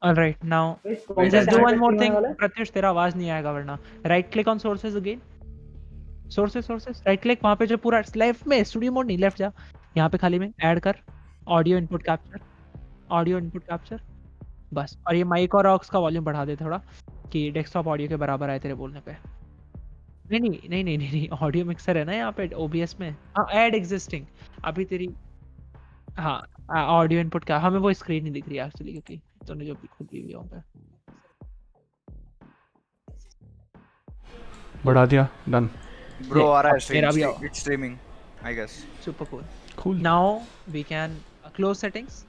All right, now Wait, just do one more होने thing. वाला है? प्रत्युष तेरा आवाज नहीं आएगा वरना. Right click on sources again. Sources. Right click वहाँ पे जो पूरा लेफ्ट में स्टूडियो मोड नहीं लेफ्ट जा. यहाँ पे खाली में ऐड कर. Audio input capture. बस. और ये माइक और ऑक्स का वॉल्यूम बढ़ा दे थोड़ा कि डेस्कटॉप ऑडियो के बराबर आए तेरे बोलने पे. नहीं. ऑडियो मिक्सर है ना यहाँ पे OBS में. हाँ ऐड एग्जिस्टिंग. अभी तेरी हाँ ऑडियो इनपुट का हमें वो स्क्रीन नहीं दिख रही एक्चुअली क्योंकि तूने जो खुद ली हुई है वहाँ पे. बढ़ा दिया. डन. Bro, आ रहा है मेरा भी stream. It's streaming, I guess. super cool. Cool. Now we can close settings.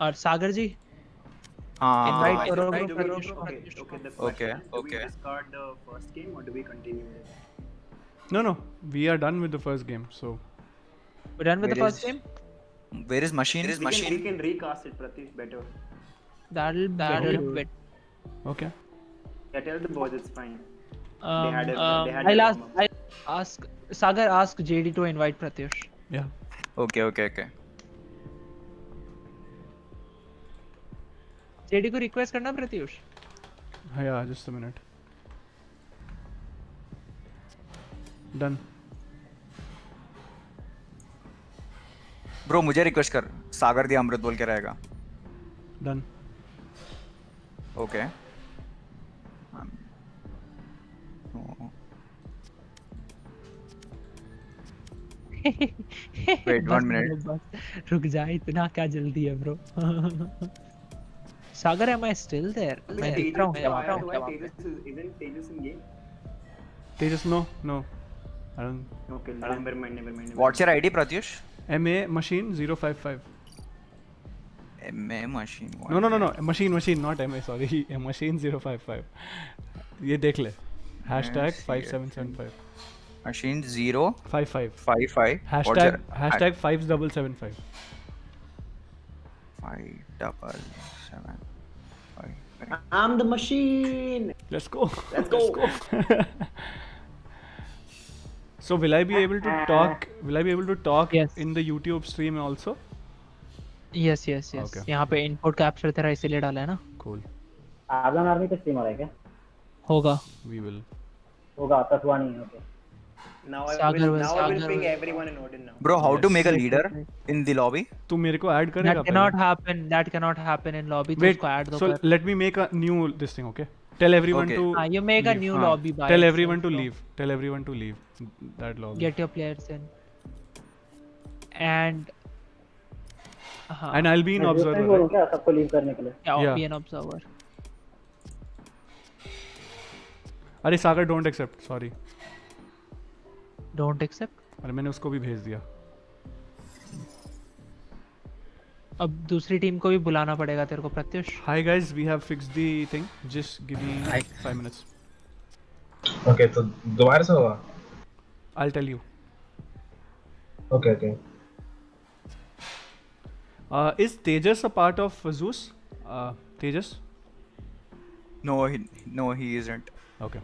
और सागर जी invite हाँ. करो Okay, प्रत्युष the को. question Okay, is, do we okay. discard the first game or do we continue with it? No. We are done with the first game. So We're done with the Where first is- game. Where is machine? We can recast it, Pratish, better. That'll Okay. bit. okay. Yeah, tell the boys it's fine. Um, had a- um, they had I'll their ask. warm-up. I'll ask Sagar. Ask JD to invite Pratyush. Yeah. Okay. JD को request करना Pratyush. Yeah. Just a minute. Done. Bro, मुझे request कर. सागर दी अमृत बोल के रहेगा. Done. Okay. Wait, 1 minute. बस रुक जा इतना क्या जल्दी है bro. Sagar am I still there? मैं देख रहा हूँ क्या वहाँ पे. Isn't Tejas in game? Tejas, no. I don't. Okay, never mind. What's your ID, Pratyush? MA machine 055. MA machine. No. Machine, not MA. Sorry, machine 055. ये देख ले. Hashtag 5775. Machine 0 55. 55. Hashtag 5775. 577. I'm the machine. Let's go. So will I be able to talk? Yes. In the YouTube stream also? Yes. Okay. यहाँ पे input capture तेरा इसीलिए डाला है ना. Cool. Avalon आर्मी का स्ट्रीम आ रहा है क्या? होगा. We will. होगा, अब तक हुआ नहीं है. Okay. Now I will ping everyone in Odin now. Bro, how to Yes. make a leader in the lobby? तू मेरे को add करेगा That cannot happen in lobby. तो Wait. उसको add दो So कर. let me make a new this thing. Okay. Tell everyone Okay. to. You make a leave. new हाँ. lobby by Tell itself, everyone to so leave. Tell everyone to leave that lobby. Get your players in. And And I'll be an observer. Right? क्या सबको leave करने के लिए? Yeah. be an observer. अरे सागर don't accept. Sorry. Don't accept. अरे मैंने उसको भी भेज दिया. अब दूसरी टीम को भी बुलाना पड़ेगा तेरे को Pratyush. Hi guys, we have fixed the thing. Just give me 5 minutes. Okay तो दोबारा से होगा. I'll tell you. Okay. Is Tejas a part of Zeus? Tejas? No, he isn't. Okay.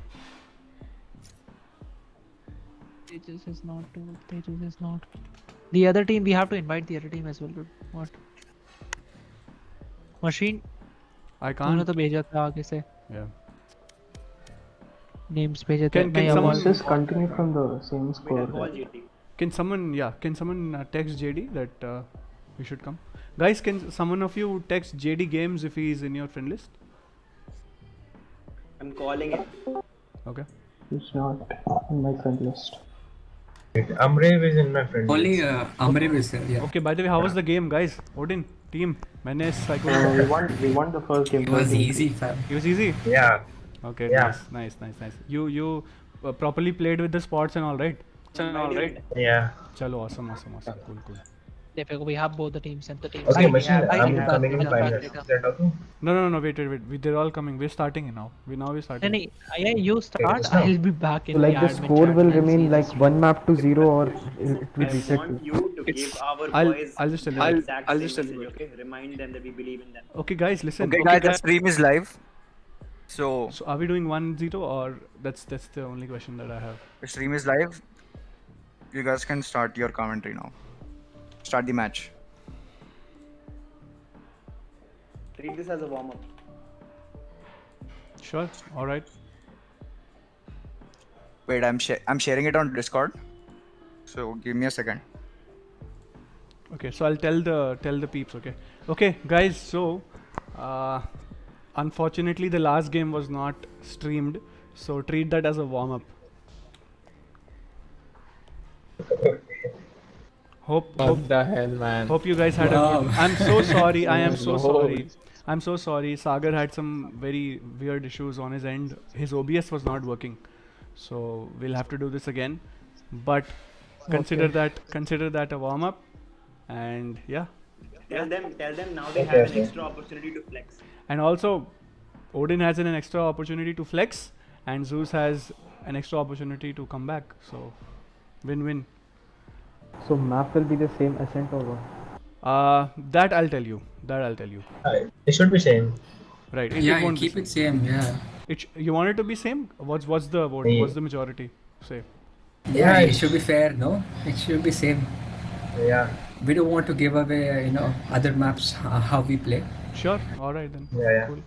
Tejas is not. The other team, we have to invite the other team as well. Dude. What? Machine. I तूने can't. तो भेजा था आगे से. Yeah. Names भेजे थे. Can someone Just continue from the same score. Can someone text JD that we should come? Guys, can someone of you text JD Games if he is in your friend list? I'm calling it. Okay. He's not on my friend list. Amrev is in my friend Only list. Amrev is there. Yeah. Okay, by the way, how was the game, guys? Odin, team. मैंने psycho. We won the first game. It was easy, fam. It was easy. Yeah. Okay, Yeah. nice. You properly played with the spots and all, right? Yeah. Chalo, awesome. Cool. We have both the teams and the teams. Okay, machine. I'm coming in 5 minutes. Is that okay? No, wait. They're all coming. We're starting now. We're starting. नहीं, yeah, you start. just now. I'll be back in So like the admin score chat will and remain see like this. 1 map to 0 or it will I reset want to. you to give our I'll boys just tell you. I'll just tell you. Okay, remind them that we believe in them. Okay, guys, listen. Okay, guys, the stream is live. So are we doing 1-0 or that's the only question that I have. the stream is live. You guys can start your commentary now. Start the match. Treat this as a warm up. Sure. All right. Wait, I'm sharing it on Discord. So give me a second. Okay, so I'll tell the peeps. Okay, guys. So, unfortunately, the last game was not streamed. So treat that as a warm up. Hope What the hell, man? Hope you guys had Wow. a good. I'm so sorry. I am so No. sorry. I'm so sorry. Sagar had some very weird issues on his end. His OBS was not working, so we'll have to do this again. But consider that a warm up, and yeah. Tell them now they have an extra opportunity to flex. And also, Odin has an extra opportunity to flex, and Zeus has an extra opportunity to come back. So, win-win. So map will be the same ascent or what? That I'll tell you. It should be same. Right. Yeah, won't be keep it same. Yeah. You want it to be same? What's the vote? Yeah. What's the majority say? Yeah, Yeah, it should be fair. No, it should be same. Yeah. We don't want to give away, other maps how we play. Sure. All right then. Yeah. Cool.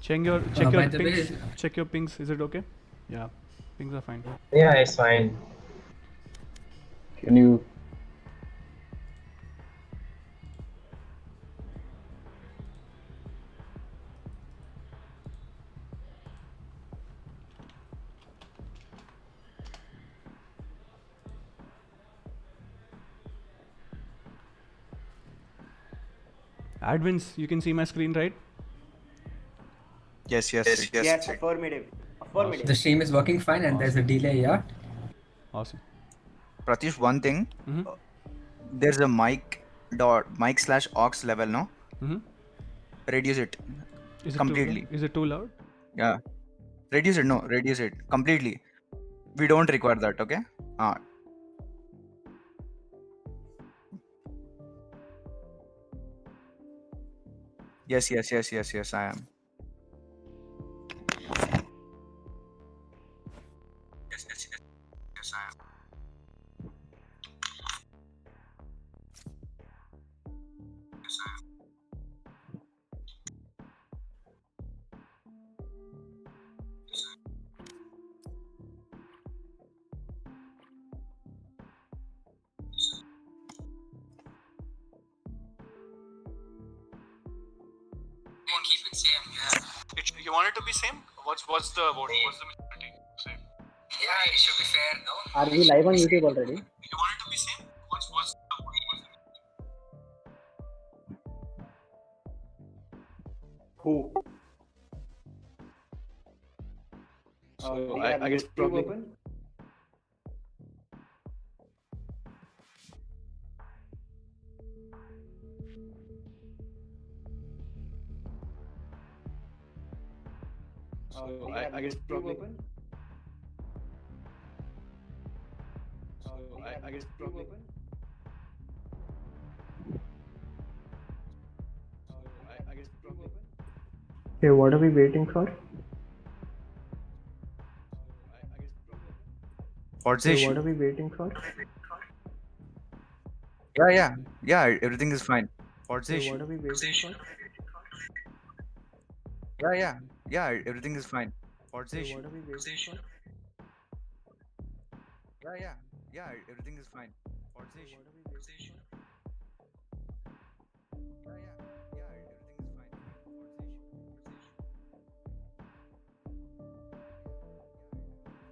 Check your By the pings. way- Check your pings. Is it okay? Yeah, pings are fine. Yeah, it's fine. Can you? Admins, you can see my screen, right? Yes. Yes, affirmative. The stream is working fine, and there's a delay. Yeah. Awesome. Pratish, one thing. Mhm. There's a mic/aux level, no? Mhm. Reduce it Is it completely. Is it too loud? Yeah. Reduce it. No, reduce it completely. We don't require that. Okay. Yes. I am. Yes, I am. Yes, I am. Keep it same. Yeah. You want it to be same? What's the vote? What's the majority say? Yeah, it should be fair. No. Are we live on YouTube already? You want it to be same? What's the vote? Who? So I guess probably. Open? So I guess probably. Open? I guess probably. Open? I guess probably. Okay, what are we waiting for? What's the Okay, issue? what are we waiting for? Yeah. Everything is fine. What's the Okay, issue? what are we waiting for? Yeah. Everything is fine. What's the Okay, issue? what are we waiting for? Yeah. Everything is fine. What's the issue? What are we waiting for? Yeah. Everything is fine. What's the issue?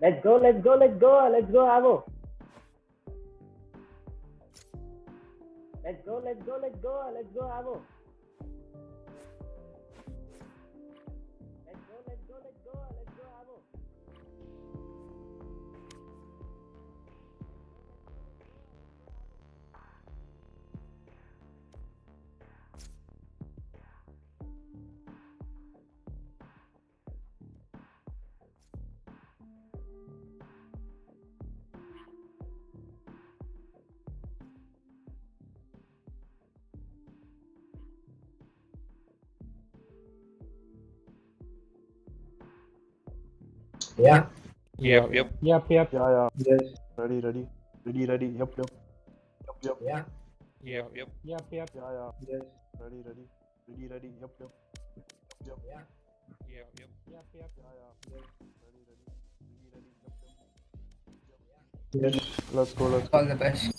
Let's go, Avo. Let's go, Avo. Let's go, Avo. Yeah. Yep. Yeah. Yes. Yeah. Yep. Yep. Yeah. Yes. Ready. Yep. Yes. Let's go. All the best.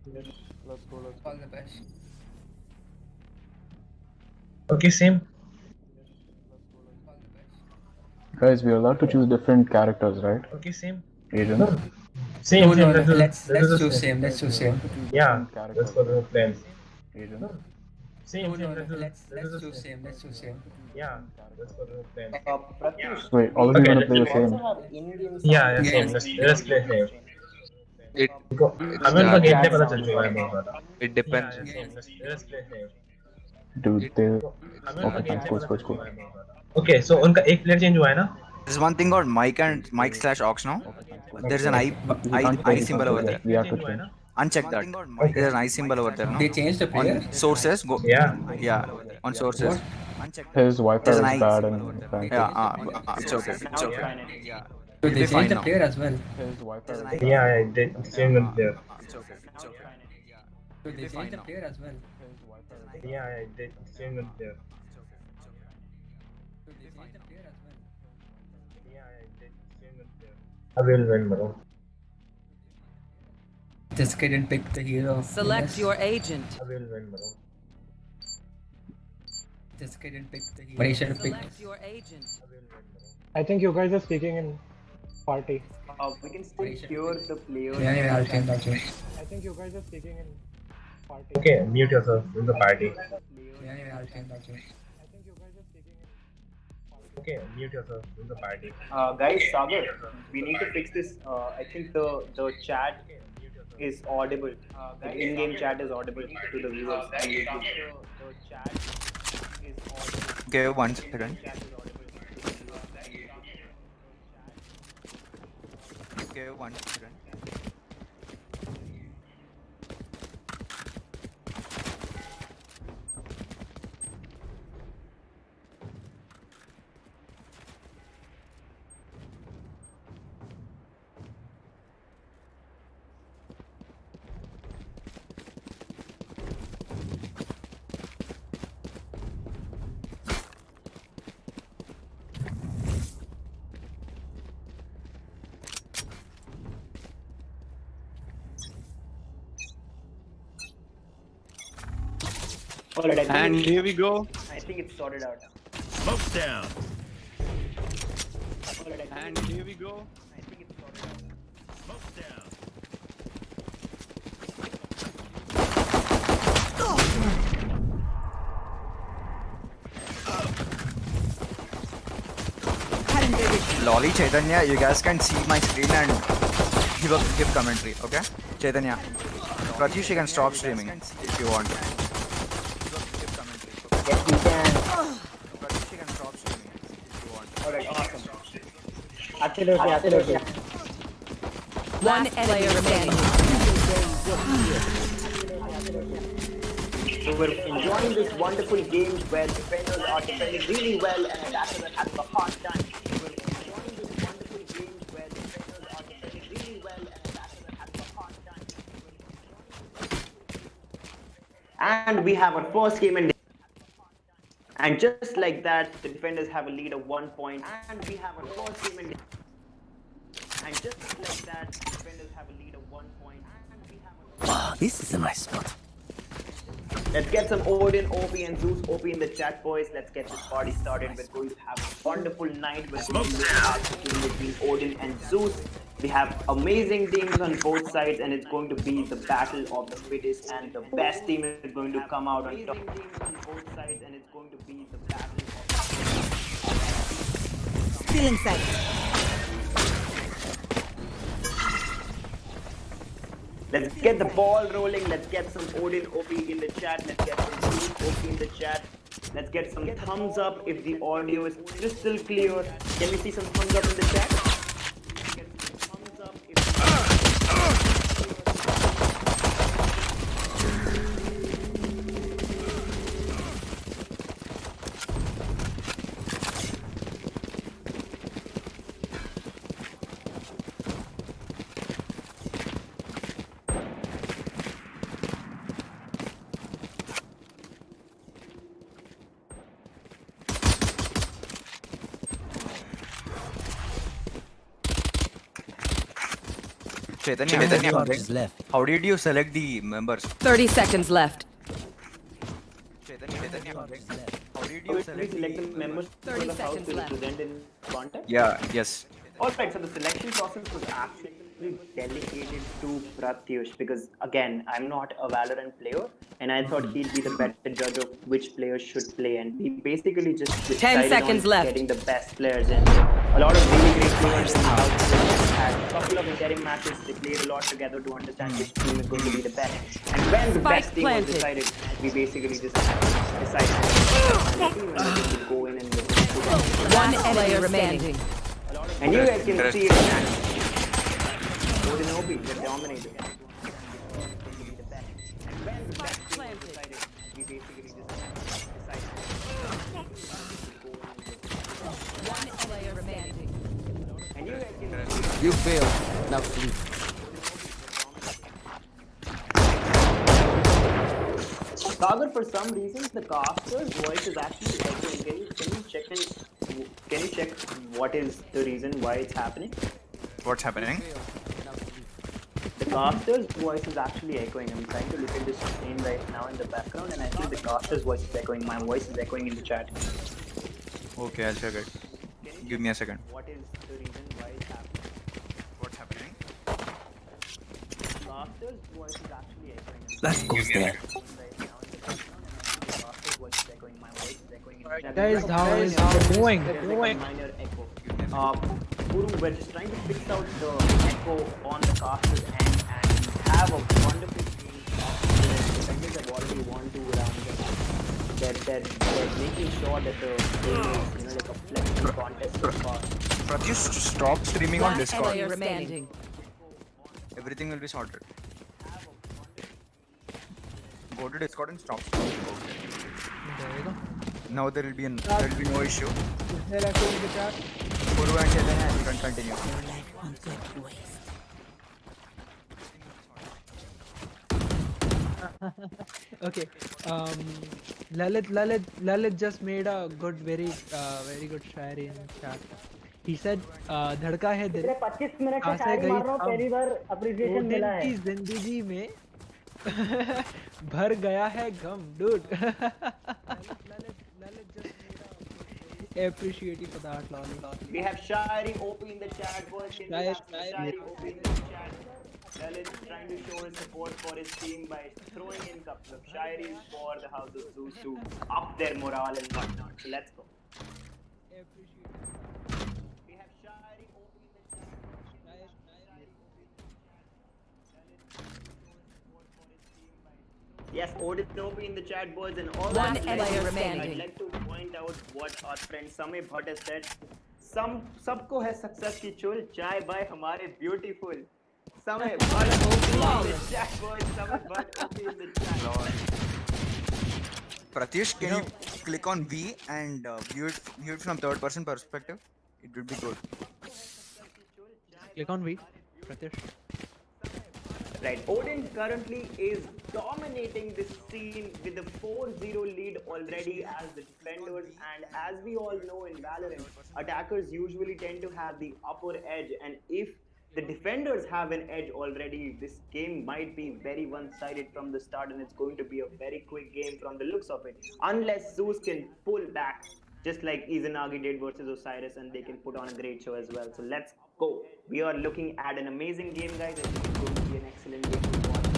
Yes. Let's go. All the best. Okay, same. All the best. Guys, we are allowed to choose different characters, right? Okay, same. Agent. No. Same. No, Let's do let's the choose same. same. Let's choose same. Yeah. Let's go to the plans. Agent. No. Same. No, Let's do let's the choose same. Let's choose same. Yeah. Let's go to the plans. Pratyush, Wait, all of you Okay, gonna play the let's same? also have Indian Yeah, sound same. effects. Let's play same. It हमें उनका game play पता sound चल चुका है बहुत सारा. it depends. Yeah, same. Let's play same. Dude, they. हमें उनका Okay, game fine, play cool, पता चल cool. चुका है बहुत सारा. Okay, so उनका एक प्लेयर चेंज हुआ है ना? There's one thing called mic/aux now. There's an I symbol over there. We have to change हुआ है change. ना? Uncheck that. There's an I symbol over there. They No? changed the player. On sources, go. Yeah. Yeah. On sources. Uncheck that. His Wi-Fi There's is an I. bad and Frank. Yeah. It's okay. It's Now okay. try it. Yeah. So It'll they be fine changed the now. player as well. His Wi-Fi There's is an bad. I. Yeah, they changed the player. It's okay. It's okay. So they changed the player as well. Yeah, they changed the player. So they changed the player as well. Yeah, they changed the player. I will win, bro. This guy didn't pick the hero. Select Yes. your agent. I will win, bro. This guy didn't pick the hero. But he should have picked. Select your agent. I will win, bro. I think you guys are speaking in party. We can still cure the player. Yeah, I'll change that. I think you guys are speaking in party. Okay, mute yourself in the party. Yeah, I'll change that. I think you guys are speaking in. Okay, mute yourself in the party. Guys, Sagar, we need to fix this. I think the chat is audible. The in-game chat is audible to the viewers. And the chat is audible. Okay, 1 second. Chat is audible to the viewers. Okay, 1 second. Alright, And here we go. I think it's sorted out. Smoke's down. Alright, And here we go. I think it's sorted out. Smoke's down. Lolly, Chaitanya, you guys can see my screen and give commentary, okay? Chaitanya. Pratyush, you can stop streaming if you want. Give commentary, okay? Yes, we can. Pratyush, you can stop streaming if you want. Alright, awesome. Absolutely. One player remaining. So we're enjoying this wonderful game where defenders are defending really well and attackers are having a hard time. We're enjoying this wonderful game where defenders are defending really well and attackers are having a hard time. And we have our first game in. And just like that, the defenders have a lead of 1 point. And we have our first game in. And just like that, the defenders have a lead of 1 point. And we have our This is a nice spot. Let's get some Odin, OP, and Zeus OP in the chat, boys. Let's get this party started. We're going to have a wonderful night. We're going to have a game between Odin and Zeus. We have amazing teams on both sides, and it's going to be the battle of the fittest, and the best team is going to come out on top. Amazing teams on both sides, and it's going to be the battle of the fittest. Feeling safe. Let's get the ball rolling. Let's get some Odin OP in the chat. Let's get some Zeus OP in the chat. Let's get some thumbs up if the audio is crystal clear. Can we see some thumbs up in the chat? Get some thumbs up if Chaitanya, how did you select the members? 30 seconds left. Chaitanya, how did So you we select select the the members for 30 the house seconds to left. represent in contest. Yeah, yes. Alright, so the selection process was actually delegated to Pratyush because again, I'm not a Valorant player and I thought he'd be the better judge of which players should play, and we basically just 10 decided seconds on left. getting the best players in. A lot of really great players in the house had a couple of interim matches. They played a lot together to understand which team is going to be the best. And when the best team was decided, we basically just decided on the team and we're going to go in and One player remaining. and you guys can see it now. Odin OP, they're dominating. We basically just decided. One player remaining. And you guys can see You failed. Now sleep. Sagar, for some reason, the caster's voice is actually echoing. Can you check what is the reason why it's happening? What's happening? The caster's voice is actually echoing. I'm trying to look at this screen right now in the background, and I see the caster's voice is echoing. My voice is echoing in the chat. Okay, I'll check it. Give me a second. What is the reason why it's happening? What's happening? The caster's voice is actually echoing. That goes there. Guys, how is it going? Minor echo. Guru, we're just trying to fix out the echo on the caster's end, and we have a wonderful team of defenders have already won 2 rounds. They're making sure that the game is, like a flexible contest so far. Pratyush, stop streaming on One Discord. player remaining. Everything will be sorted. Go to Discord and stop streaming. There you go. Now there will be no issue. Guru and Chaitanya, you can continue. Okay. Lalit just made a good, very good shayari in chat. He said, "धड़का है दिल, 25 minute कहाँ से गई पहली बार appreciation Odin मिला है। की जिंदगी में भर गया है गम, dude." Lalit just made a appreciate you for that, Lolly. We have Shari OP in the chat. Boys, can we have Shari OP in the chat? Lalit is trying to show his support for his team by throwing in couple of Shairis for the House of Zeus to up their morale and whatnot. So let's go. We have Shari OP in the chat. Yes, Odin OP in the chat, boys, and all One that. player remaining. I'd like to point out what our friend Samay Bhatt has said. सबको है success की चुल, चाय bye हमारे beautiful. Samay Bhatt OP in the chat, boys. Samay Bhatt OP in the chat. Pratyush, can you click on V and view it from third person perspective? It would be good. Click on V, Pratyush. Right, Odin currently is dominating this scene with a 4-0 lead already as the defenders, and as we all know in Valorant, attackers usually tend to have the upper edge, and if the defenders have an edge already, this game might be very one-sided from the start, and it's going to be a very quick game from the looks of it, unless Zeus can pull back just like Izanagi did versus Osiris, and they can put on a great show as well. So let's go. We are looking at an amazing game, guys. I think it's going to be an excellent game to watch.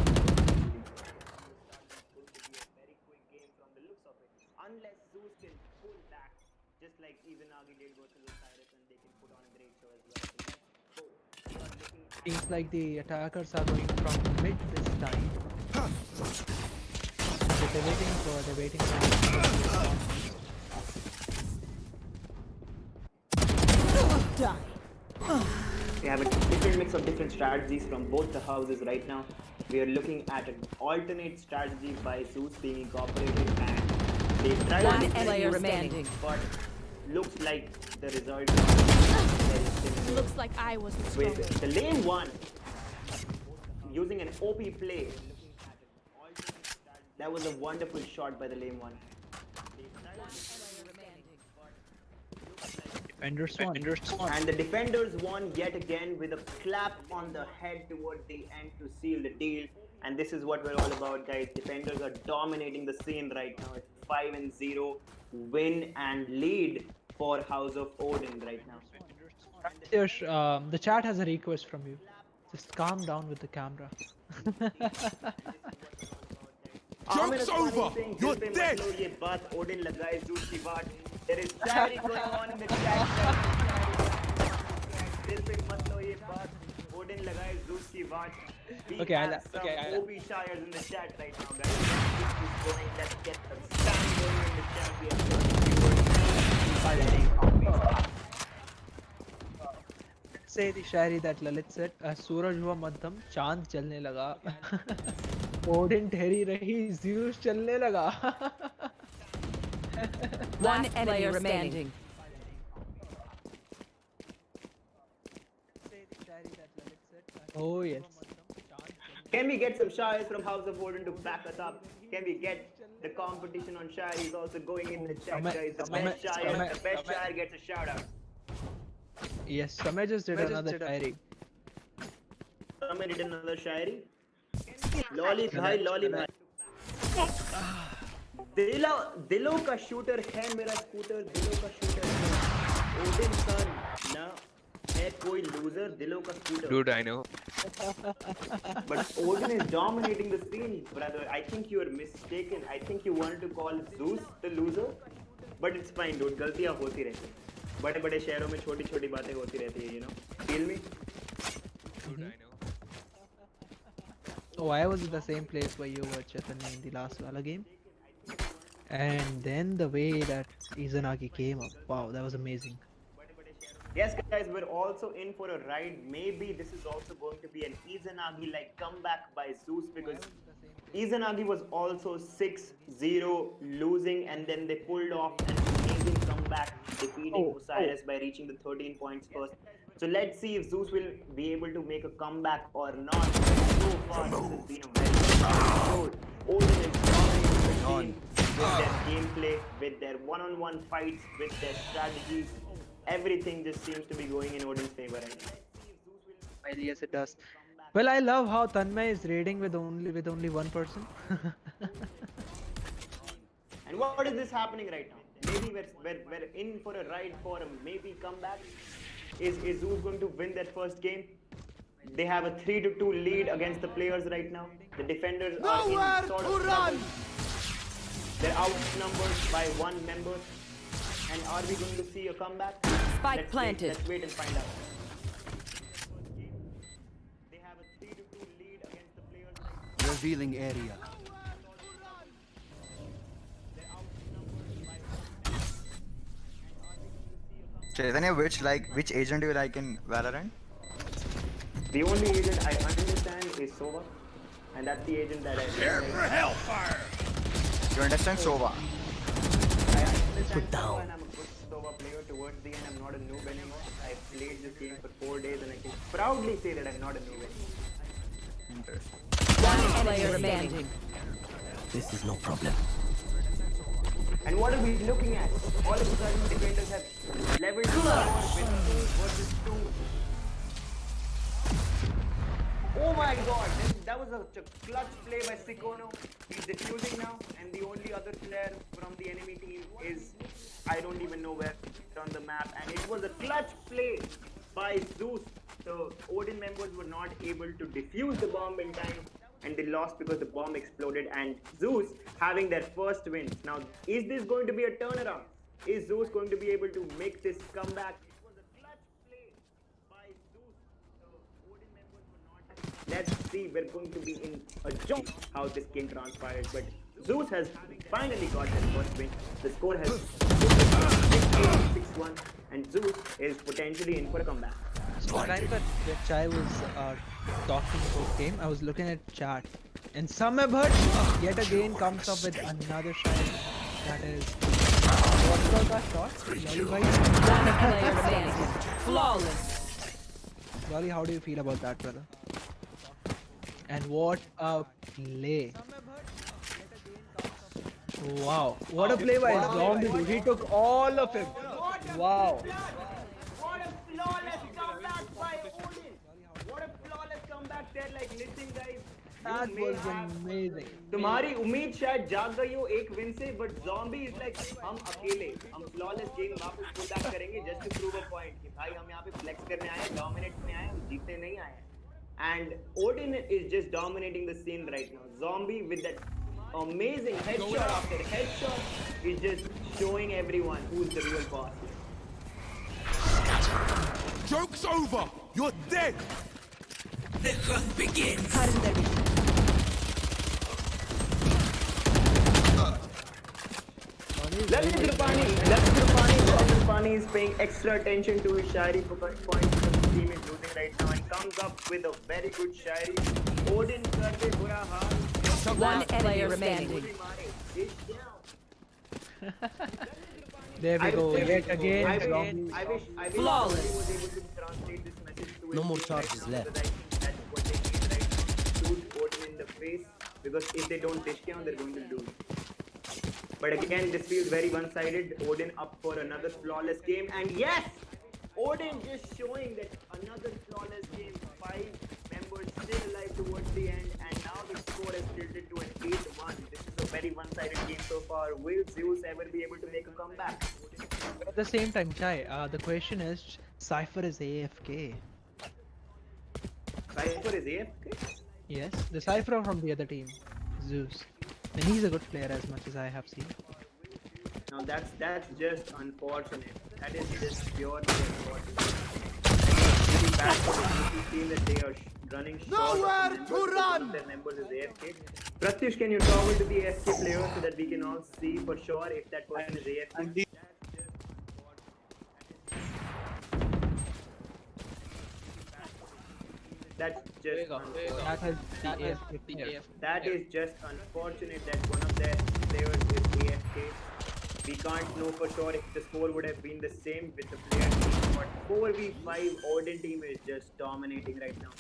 Very quick game from the looks of it, unless Zeus can pull back just like Izanagi did versus Osiris, and they can put on a great show as well. So let's go. We are looking at Seems like the attackers are going from mid this time. They're waiting for we have a different mix of different strategies from both the houses right now. We are looking at an alternate strategy by Zeus being incorporated, and they tried One to player remaining. but looks like the result is very similar. Looks like I was the With strongest. the lane one using an OP play. That was a wonderful shot by the lane one. Defenders won. And the defenders won yet again with a clap on the head towards the end to seal the deal. And this is what we're all about, guys. Defenders are dominating the scene right now. It's 5-0 win and lead for House of Odin right now. The chat has a request from you. Just calm down with the camera. Joke's over! You're dead! ये बात Odin लगाए Zeus की बात. There is sharing going on in the chat. दिल पे मत लो ये बात. Odin लगाए Zeus की बात. We have some OB shires in the chat right now, guys. This is going. Let's get some spam going in the chat. We have Say the Shayari that Lalit said. सूरज हुआ मध्यम, चांद चलने लगा. Odin ठहरी रही, Zeus चलने लगा. One enemy remaining. Oh yes. Can we get some shires from House of Odin to back us up? Can we get the competition on shire? He's also going in the chat, guys. The best shire gets a shout out. Yes, Samay just did another Shayari. Samay did another Shayari. Lolly भाई दिलों का shooter है मेरा scooter, दिलों का shooter है. Odin son ना है कोई लूजर, दिलों का scooter. Dude, I know. But Odin is dominating the scene, brother. I think you are mistaken. I think you wanted to call Zeus the loser, but it's fine, dude. गलतियां होती रहती हैं. बड़े-बड़े शहरों में छोटी-छोटी बातें होती रहती है, you know. Feel me? Dude, I know. Oh, I was in the same place where you were, Chaitanya, in the last Valor game. And then the way that Izanagi came up, wow, that was amazing. Yes, guys, we're also in for a ride. Maybe this is also going to be an Izanagi-like comeback by Zeus, because Izanagi was also 6-0 losing, and then they pulled off an amazing comeback, defeating Osiris by reaching the 13 points first. So let's see if Zeus will be able to make a comeback or not. So far, this has been a very good episode. Odin is dominating the game with their gameplay, with their one-on-one fights, with their strategies. Everything just seems to be going in Odin's favor right now. Well, yes, it does. Well, I love how Tanmay is raiding with only one person. And what is this happening right now? Maybe we're in for a ride for a maybe comeback. Is Zeus going to win that first game? They have a 3-2 lead against the players right now. The defenders are in sort of trouble. They're outnumbered by one member. And are we going to see a comeback? Spike planted. Let's wait and find out. They have a 3-2 lead against the players right now. Revealing area. Chaitanya, which agent do you like in Valorant? The only agent I understand is Sova, and that's the agent that I for hellfire! You understand Sova? I understand Sova, and I'm a good Sova player. Towards the end, I'm not a noob anymore. I've played this game for 4 days, and I can proudly say that I'm not a noob anymore. Interesting. One player remaining. This is no problem. And what are we looking at? All of a sudden, defenders have leveled with 2 versus 2. Oh my god, that was a clutch play by Sikono. He's defusing now, and the only other player from the enemy team is, I don't even know where on the map, and it was a clutch play by Zeus. So Odin members were not able to defuse the bomb in time, and they lost because the bomb exploded, and Zeus having their first win. Now, is this going to be a turnaround? Is Zeus going to be able to make this comeback? It was a clutch play by Zeus. So Odin members were not. Let's see, we're going to be in a jump how this game transpired, but Zeus has finally got his first win. The score has 6-1, and Zeus is potentially in for a comeback. So the time that Chai was talking about game, I was looking at chat, and Samay Bhatt yet again comes up with another shot. That is, what's called that shot? Lolly bhai. One player remaining. Flawless. Lolly, how do you feel about that, brother? And what a play! Wow, what a play by Zombie, dude. He took all of him. Wow. flawless comeback by Odin! What a flawless comeback there! Like, listen, guys. That was amazing. तुम्हारी उम्मीद शायद जाग गई हो एक win से, but zombie is like हम अकेले हम flawless game वापस pull back करेंगे just to prove a point कि भाई हम यहाँ पे flex करने आए हैं, dominate में आए हैं, हम जीतने नहीं आए हैं. And Odin is just dominating the scene right now. Zombie with that amazing headshot after headshot is just showing everyone who's the real boss. Joke's over! You're dead! The hunt begins. Lalit Rupani is paying extra attention to his Shairi point because the team is losing right now and comes up with a very good Shairi. Odin karte bura haal. One player remaining. There we go. Yet again. I wish Flawless. somebody was able to translate this message to No his more team charges right now, left. because I think that's what they need right now. Shoot Odin in the face, because if they don't dish down, they're going to lose. But again, this feels very one-sided. Odin up for another flawless game, and yes, Odin just showing that another flawless game. 5 members still alive towards the end, and now the score has tilted to an 8-1. This is a very one-sided game so far. Will Zeus ever be able to make a comeback? At the same time, Chai, the question is, Cypher is AFK. Cypher is AFK? Yes, the Cypher from the other team, Zeus. And he's a good player as much as I have seen. Now that's just unfortunate. That is just purely unfortunate. Really bad for the GT team that they are running short Nowhere of members to because run! one of their members is AFK. Pratyush, can you toggle to the AFK player so that we can all see for sure if that person is AFK? That's just unfortunate. That is just unfortunate that one of their players is AFK. We can't know for sure if the score would have been the same with the player team, but 4v5 Odin team is just dominating right now.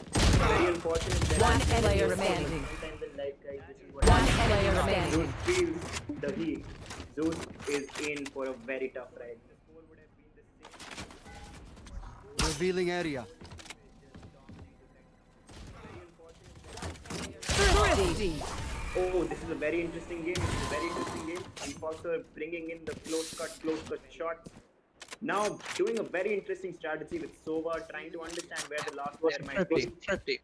Very unfortunate that One player remaining. sometimes in life, guys, this is what One happens. player remaining. Zeus feels the heat. Zeus is in for a very tough ride. The score would have been the same. Revealing area. Pretty. Oh, this is a very interesting game. This is a very interesting game. Enforcer bringing in the close cut shots. Now doing a very interesting strategy with Sova, trying to understand where the last player might be.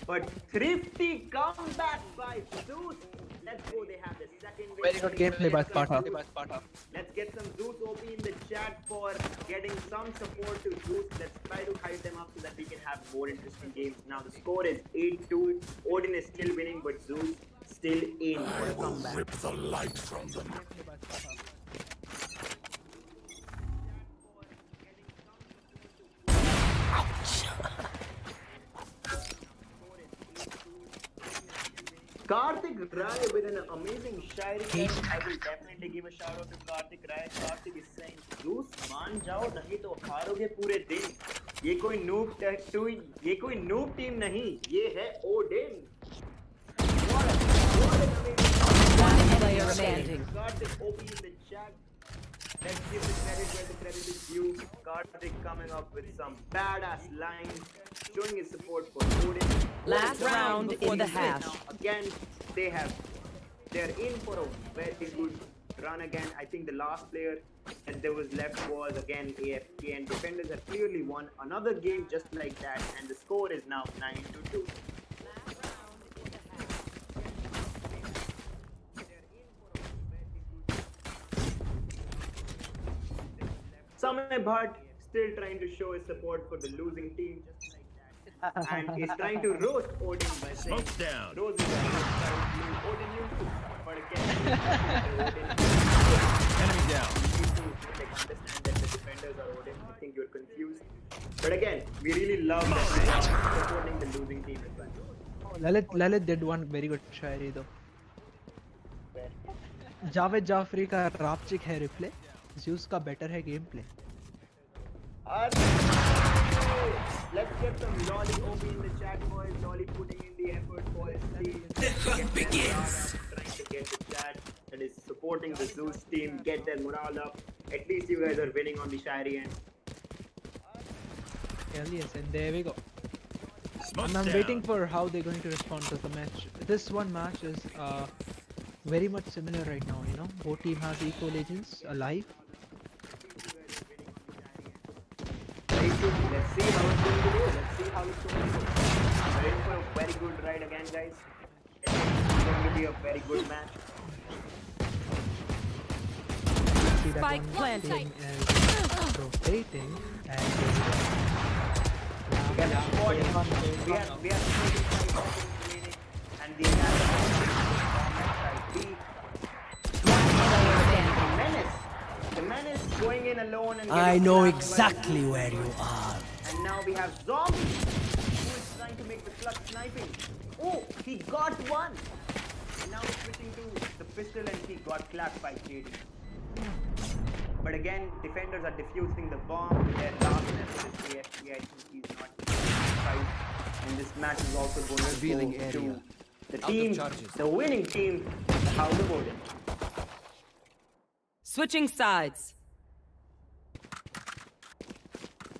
But thrifty comeback by Zeus. Let's go. They have the second win. Very good gameplay by Sparta. Let's get some Zeus OP in the chat for getting some support to Zeus. Let's try to hype them up so that we can have more interesting games. Now the score is 8-2. Odin is still winning, but Zeus still in for a comeback. Rip the light from them. Karthik Rai with an amazing Shairi. I will definitely give a shout out to Karthik Rai. Karthik is saying, Zeus, मान जाओ नहीं तो हारोगे पूरे दिन. ये कोई noob team नहीं, ये है Odin. What an amazing One player remaining. Karthik OP in the chat. Let's give the credit where the credit is due. Karthik coming up with some badass lines, showing his support for Odin. Last round in the hash. Now, again, they're in for a very good run again. I think the last player that there was left was again AFK, and defenders have clearly won another game just like that, and the score is now 9-2. Samay Bhatt still trying to show his support for the losing team, and is trying to roast Odin by saying, Smoke's down. Rose is Odin you too. But again, Odin, Enemy down. you need to like understand that the defenders are Odin. I think you're confused. But again, we really love that we are supporting the losing team as well. Lalit did one very good Shayari though. Javed Jafri का रापचिक है replay, Zeus का better है game play. Let's get some Lolly OP in the chat, boys. Lolly putting in the effort for his team. The hunt begins. Trying to get the chat that is supporting the Zeus team, get their morale up. At least you guys are winning on the Shairi end. Hell yes, and there we go. Smoke And I'm down. waiting for how they're going to respond to the match. This one match is very much similar right now, you know. Both team has equal agents alive. Very good. Let's see how it's going to do. Let's see how it's going to do. We're in for a very good ride again, guys. It's going to be a very good match. See that Spike one planted. team is rotating and We have 40. We have 35 seconds remaining, and the attack on side B. The menace going in alone and I getting know slapped by exactly the where you are. And now we have Zombie, who is trying to make the clutch sniping. Oh, he got one. And now he's switching to the pistol and he got clapped by JD. But again, defenders are defusing the bomb with their last method is AFK. I think he's not fight. And this match is also going Revealing to go area. to the Out of team, charges. the winning team, the House of Odin. Switching sides.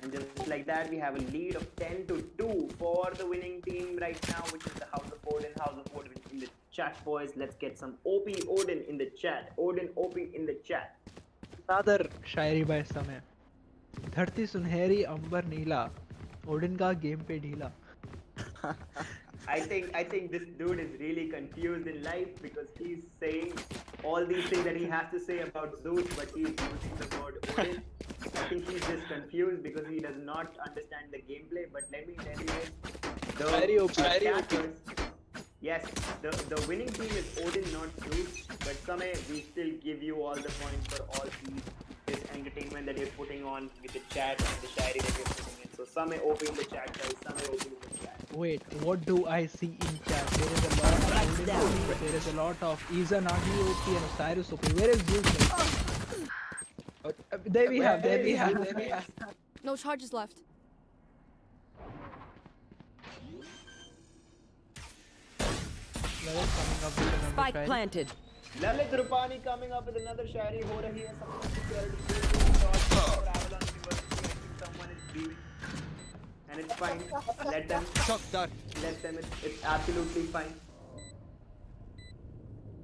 And just like that, we have a lead of 10-2 for the winning team right now, which is the House of Odin. House of Odin in the chat, boys. Let's get some OP Odin in the chat. Odin OP in the chat. another Shayari by समय धरती सुनहरी अंबर नीला Odin का game पे ढीला. I think this dude is really confused in life because he's saying all these things that he has to say about Zeus, but he's using the word Odin. I think he's just confused because he does not understand the gameplay. But let me tell you this: Very OP, very attackers, yes, the winning team is Odin, not Zeus. But Samay, we still give you all the points for all this entertainment that you're putting on with the chat and the shairi that you're putting in. So Samay OP in the chat, guys. Samay OP in the chat. Wait, what do I see in chat? There is a lot of Odin OP, there is a lot of Izanagi OP and Osiris OP. Where is Zeus? There we have, there we have. No charges left. Lalit coming up with another Spike try. planted. Lalit Rupani coming up with another shairi. हो रही है सबको security for Avalon University. I think someone is leaving, and it's fine. Let them. Let them. It's absolutely fine.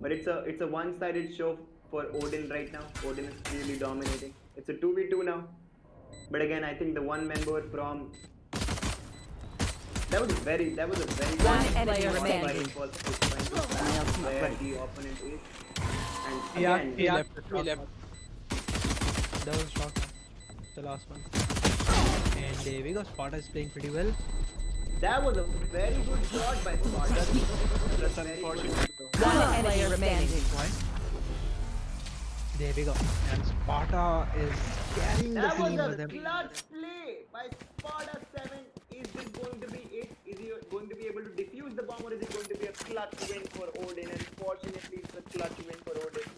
But it's a one-sided show for Odin right now. Odin is clearly dominating. It's a 2v2 now. But again, I think the one member from that was a very One enemy remaining. where the opponent is. And Yeah, again, he left. That was shot. The last one. And there we go. Sparta is playing pretty well. that was a very good shot by Sparta. That's unfortunate. One player remaining. There we go. And Sparta is carrying the That was team with a them. clutch play by Sparta 7. Is this going to be it? Is he going to be able to defuse the bomb, or is it going to be a clutch win for Odin? Unfortunately, it's a clutch win for Odin.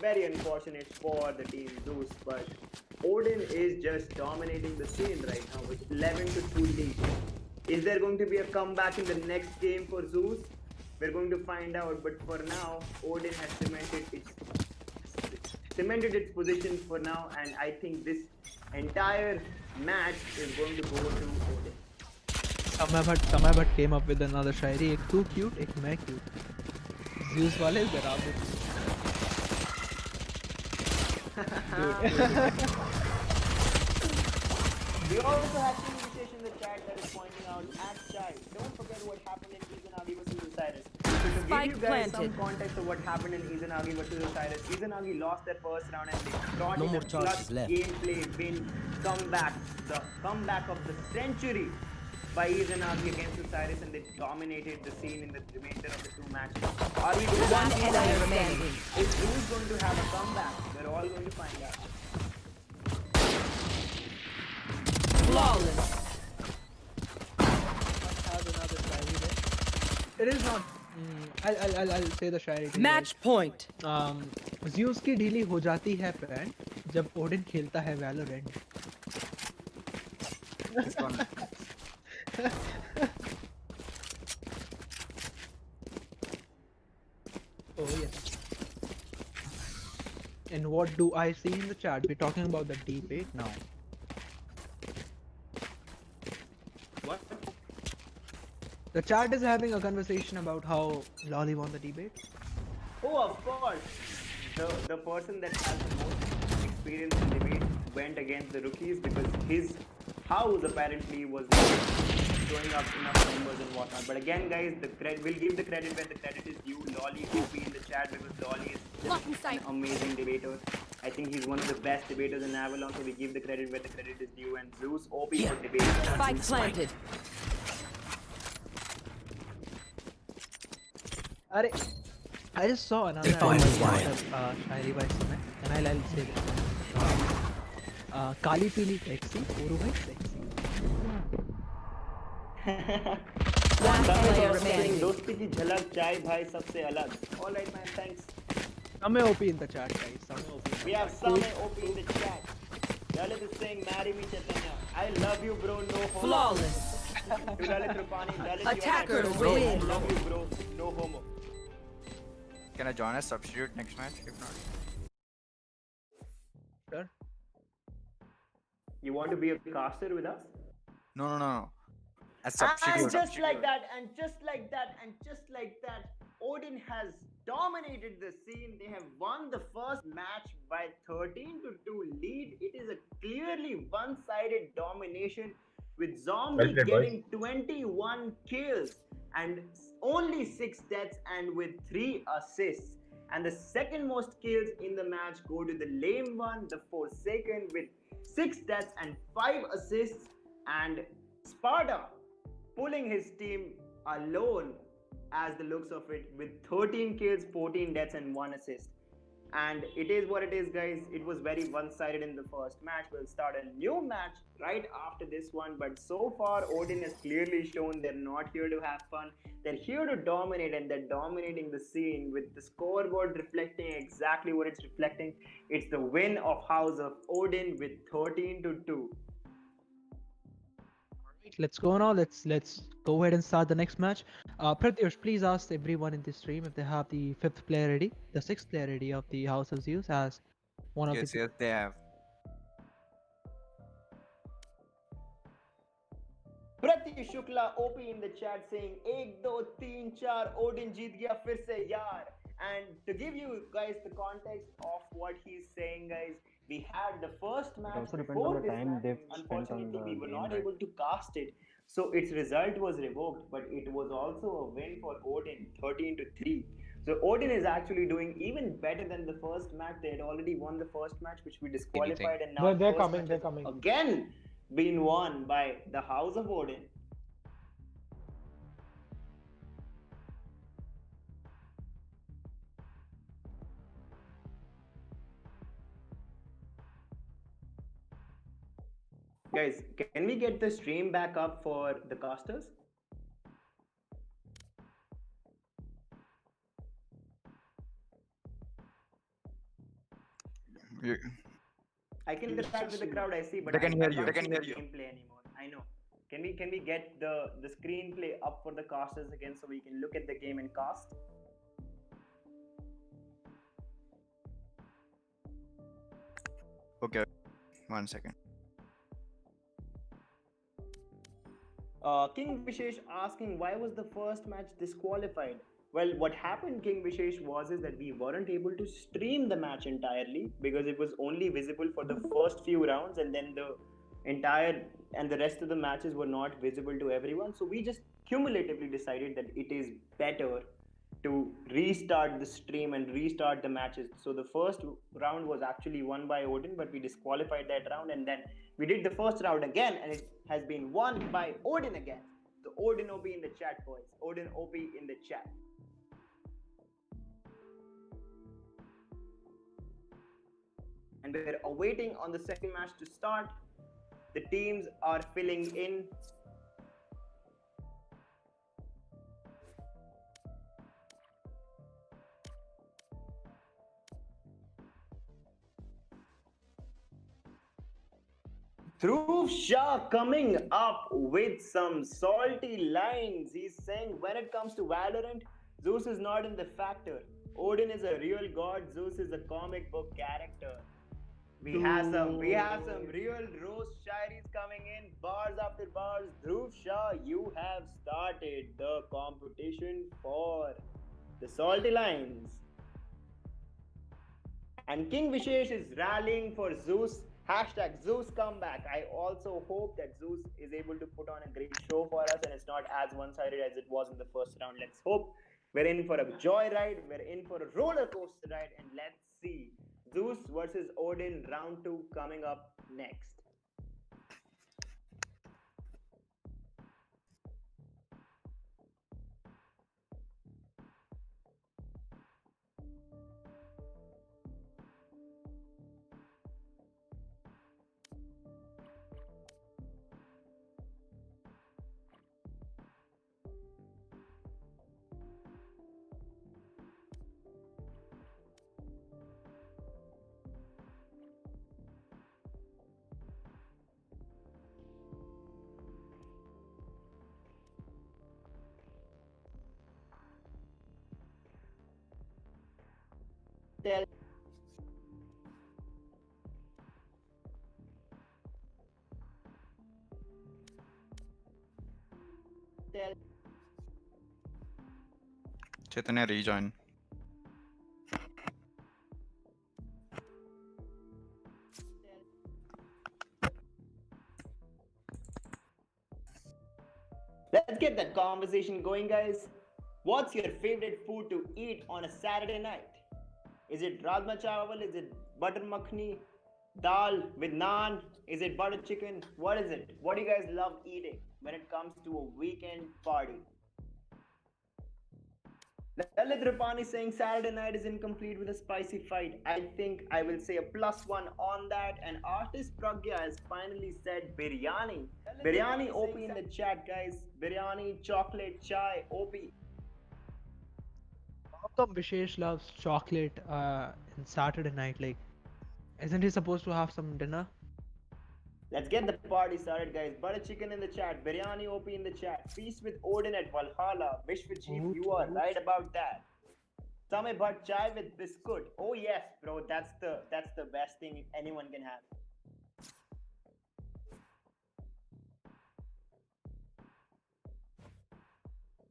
Very unfortunate for the team Zeus, but Odin is just dominating the scene right now with 11-2 lead. Is there going to be a comeback in the next game for Zeus? We're going to find out, but for now, Odin has cemented its position for now, and I think this entire match is going to go to Odin. Samay Bhatt came up with another शायरी. एक तू cute, एक मैं cute. Zeus वाले बराबर. We also have Team Vishesh in the chat that is pointing out, at Chai, don't forget what happened in Izanagi versus Osiris. So to give Spike you guys some planted. context of what happened in Izanagi versus Osiris, Izanagi lost their first round and they brought No in more a charges clutch left. gameplay win, comeback, the comeback of the century by Izanagi against Osiris, and they dominated the scene in the remainder of the two matches. Are we going to One see enemy that? remaining. Is who's going to have a comeback? We're all going to find out. Flawless. Have another Shayari there. It is not. I'll say the Shayari. to you Match point. guys. Zeus की ढीली हो जाती है pant जब Odin खेलता है Valorant. It's gone. Oh yes. And what do I see in the chat? We're talking about the debate now. The chat is having a conversation about how Lolly won the debate. Oh, of course. The person that has the most experience in debate went against the rookies because his house apparently was showing up enough numbers and whatnot. But again, guys, we'll give the credit where the credit is due. Lolly OP in the chat because Lolly is just an amazing debater. I think he's one of the best debaters in Avalon, so we give the credit where the credit is due. And Zeus OP for debating. Spike planted. Arey, I just saw another Shairi by Sumer, and I'll say this. Kali Pili sexy, Uru bhai sexy. One player remaining. दोस्ती की झलक चाय भाई सबसे अलग. All right, man. Thanks. Some OP in the chat, guys. Some OP. We have some OP in the chat. Lalit is saying, "Marry me, Chaitanya." I love you, bro. No homo. Flawless. To Lalit Rupani, Lalit, Attacker you're my bro. win. I love you, bro. No homo. Can I join as substitute next match? If not, Sure. You want to be a caster with us? no. As substitute. And just like that, and just like that, and just like that, Odin has dominated the scene. They have won the first match by 13-2 lead. It is a clearly one-sided domination with Zombie getting 21 kills and only 6 deaths and with 3 assists. And the second most kills in the match go to the lame one, the Forsaken, with 6 deaths and 5 assists, and Sparta pulling his team alone as the looks of it with 13 kills, 14 deaths and 1 assist. And it is what it is, guys. It was very one-sided in the first match. We'll start a new match right after this one, but so far Odin has clearly shown they're not here to have fun. They're here to dominate, and they're dominating the scene with the scoreboard reflecting exactly what it's reflecting. It's the win of House of Odin with 13-2. Let's go now. Let's go ahead and start the next match. Pratyush, please ask everyone in this stream if they have the 5th player ready, the 6th player ready of the House of Zeus as one of Yes, the. yes, they have. Prati Shukla OP in the chat saying 1 2 3 4 Odin jeet gaya fir se yaar. And to give you guys the context of what he's saying, guys, we had the first match also depends before on the this time match. they've spent on Unfortunately, the we were game, not right? able to cast it, so its result was revoked. But it was also a win for Odin, 13-3. So Odin is actually doing even better than the first match. They had already won the first match, which we disqualified, and now They're first coming, match they're has coming. again been won by the House of Odin. Guys, can we get the stream back up for the casters? I can interact with the crowd, I see, but They can I hear you. can't They can see hear the you. gameplay anymore. I know. Can we get the screenplay up for the casters again so we can look at the game and cast? Okay, 1 second. King Vishesh asking why was the first match disqualified? Well, what happened, King Vishesh, was that we weren't able to stream the match entirely because it was only visible for the first few rounds, and then the rest of the matches were not visible to everyone. So we just cumulatively decided that it is better to restart the stream and restart the matches. So the first round was actually won by Odin, but we disqualified that round, and then we did the first round again, and it has been won by Odin again. So Odin OP in the chat, boys. Odin OP in the chat. And we're awaiting on the second match to start. The teams are filling in. Dhruv Shah coming up with some salty lines. He's saying when it comes to Valorant, Zeus is not in the factor. Odin is a real god. Zeus is a comic book character. We have some real roast shairis coming in, bars after bars. Dhruv Shah, you have started the competition for the salty lines. And King Vishesh is rallying for Zeus. Hashtag Zeus comeback. I also hope that Zeus is able to put on a great show for us and it's not as one-sided as it was in the first round. Let's hope. We're in for a joyride. We're in for a roller coaster ride. And let's see. Zeus versus Odin round 2 coming up next. Tell Chaitanya, rejoin. Let's get that conversation going, guys. What's your favorite food to eat on a Saturday night? Is it rajma chawal? Is it butter makhni? Dal with naan? Is it butter chicken? What is it? What do you guys love eating when it comes to a weekend party? Lalit Rupani saying Saturday night is incomplete with a spicy fight. I think I will say a +1 on that. And artist Pragya has finally said biryani. Biryani OP in the chat, guys. Biryani, chocolate, chai, OP. How come Vishesh loves chocolate in Saturday night? Like, isn't he supposed to have some dinner? Let's get the party started, guys. Butter chicken in the chat, biryani OP in the chat, feast with Odin at Valhalla. Vishwajit, you are right about that. Samay bhat chai with biscuit. Oh yes, bro, that's the best thing anyone can have.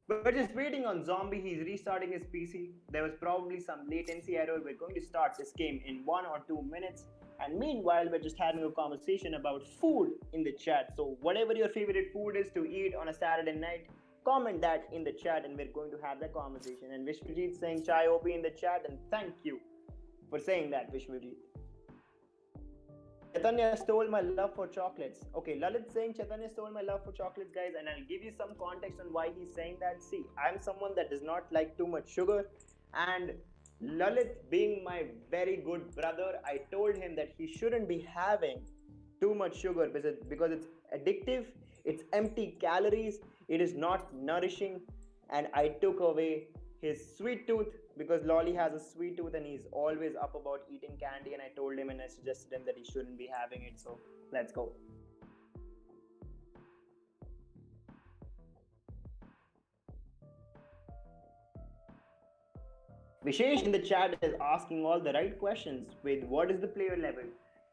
We're just waiting on Zombie. He's restarting his PC. There was probably some latency error. We're going to start this game in 1 or 2 minutes. And meanwhile, we're just having a conversation about food in the chat. So whatever your favorite food is to eat on a Saturday night, comment that in the chat and we're going to have that conversation. And Vishwajit saying chai OP in the chat, and thank you for saying that, Vishwajit. Chaitanya stole my love for chocolates. Okay, Lalit saying Chaitanya stole my love for chocolates, guys, and I'll give you some context on why he's saying that. See, I'm someone that does not like too much sugar, and Lalit, being my very good brother, I told him that he shouldn't be having too much sugar because it's addictive, it's empty calories, it is not nourishing, and I took away his sweet tooth because Lolly has a sweet tooth and he's always up about eating candy, and I told him and I suggested him that he shouldn't be having it. So let's go. Vishesh in the chat is asking all the right questions with what is the player level.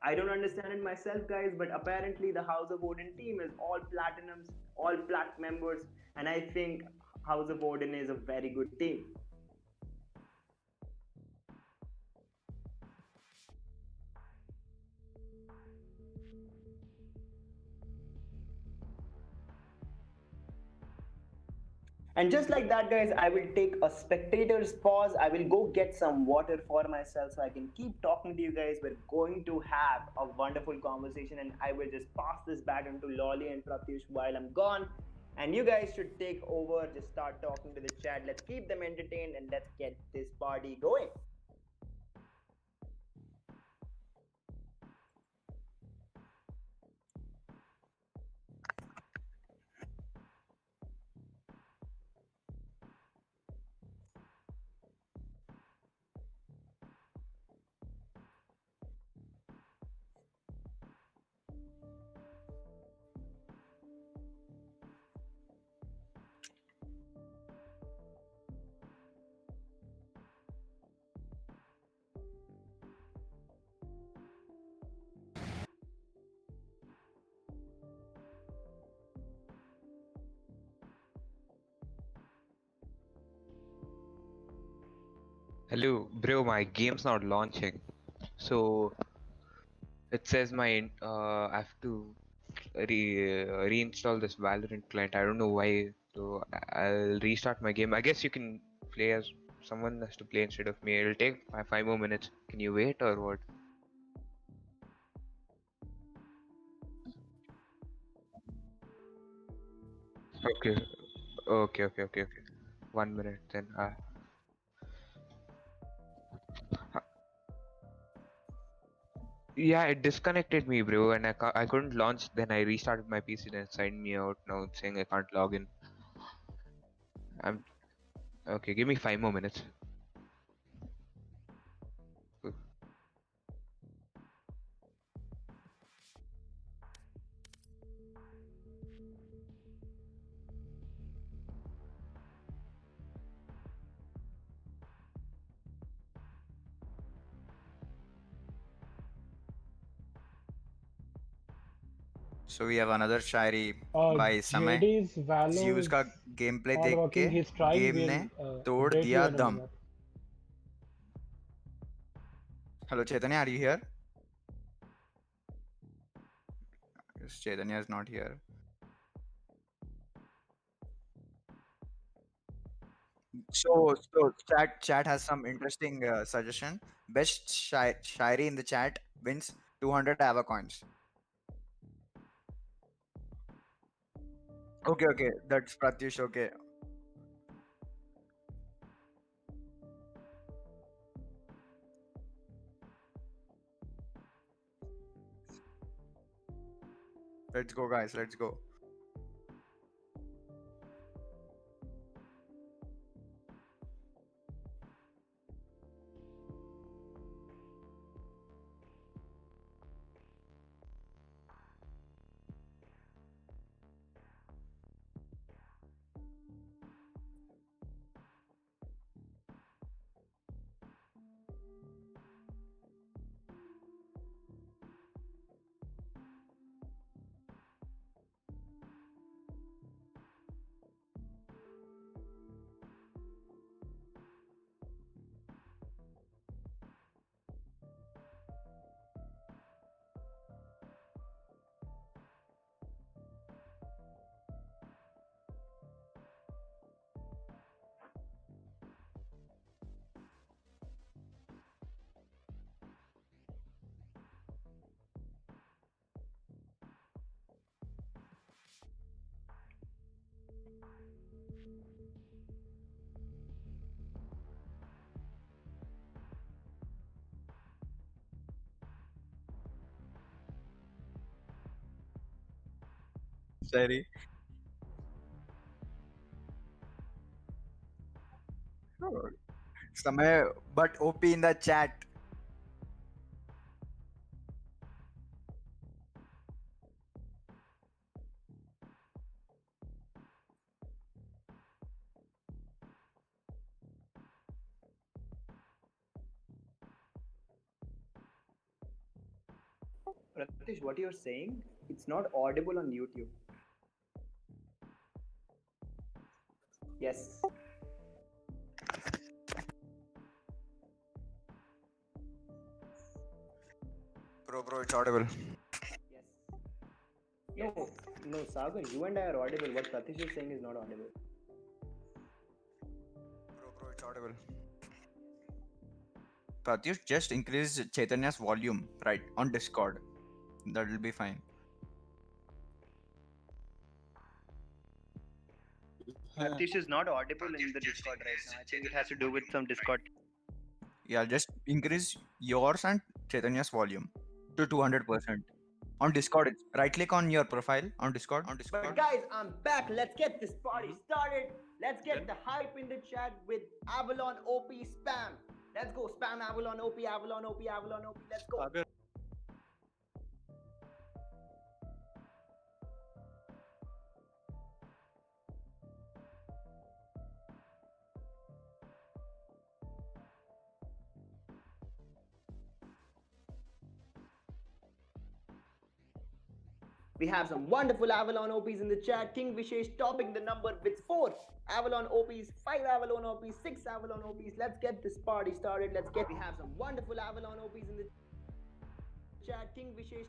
I don't understand it myself, guys, but apparently the House of Odin team is all platinums, all plat members, and I think House of Odin is a very good team. And just like that, guys, I will take a spectator's pause. I will go get some water for myself so I can keep talking to you guys. We're going to have a wonderful conversation, and I will just pass this back into Lolly and Pratyush while I'm gone. And you guys should take over, just start talking to the chat. Let's keep them entertained and let's get this party going. Hello, bro. My game's not launching, so it says I have to reinstall this Valorant client. I don't know why. So I'll restart my game. I guess you can play as someone has to play instead of me. It'll take 5 more minutes. Can you wait or what? Okay. Okay. 1 minute then. Yeah, it disconnected me, bro, and I couldn't launch. Then I restarted my PC, then it signed me out. Now it's saying I can't log in. I'm okay. Give me 5 more minutes. So we have another Shayari by समय. JD's Valo Zeus is का gameplay not देख के working. He's trying. game ने We'll तोड़ update you दिया in a दम. minute. Hello Chaitanya, are you here? Yes, Chaitanya is not here. So chat has some interesting suggestion. Best shairi in the chat wins 200 Ava coins. Okay, that's Pratyush. Okay, let's go, guys. Let's go. Shairi. Samay, but OP in the chat. Pratish, what you're saying, it's not audible on YouTube. Yes. Bro, it's audible. Yes. No, Sagar, you and I are audible. What Pratish is saying is not audible. Bro, it's audible. Pratyush, just increase Chaitanya's volume, right, on Discord. That will be fine. Pratish is not audible in the Discord right now. I think it has to do with some Discord. Yeah, just increase yours and Chaitanya's volume to 200%. On Discord, right click on your profile on Discord. But guys, I'm back. Let's get this party started. Let's get the hype in the chat with Avalon OP spam. Let's go spam Avalon OP, Avalon OP, Avalon OP. Let's go. We have some wonderful Avalon OPs in the chat. King Vishesh topping the number with 4. Avalon OPs, 5 Avalon OPs, 6 Avalon OPs. Let's get this party started. We have some wonderful Avalon OPs in the chat. King Vishesh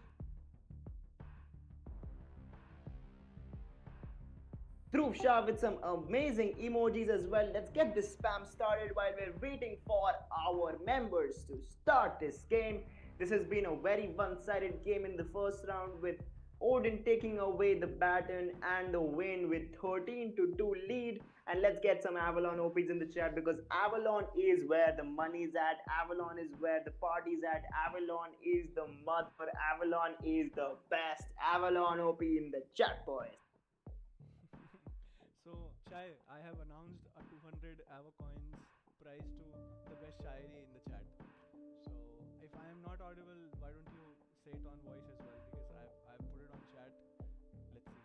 Dhruv Shah with some amazing emojis as well. Let's get this spam started while we're waiting for our members to start this game. This has been a very one-sided game in the first round with Odin taking away the baton and the win with 13-2 lead. And let's get some Avalon OPs in the chat because Avalon is where the money's at. Avalon is where the party's at. Avalon is the mother. Avalon is the best. Avalon OP in the chat, boys. So, Chai, I have announced a 200 Ava coins prize to the best Shairi in the chat. So, if I am not audible, why don't you say it on voice as well? Because I've put it on chat. Let's see.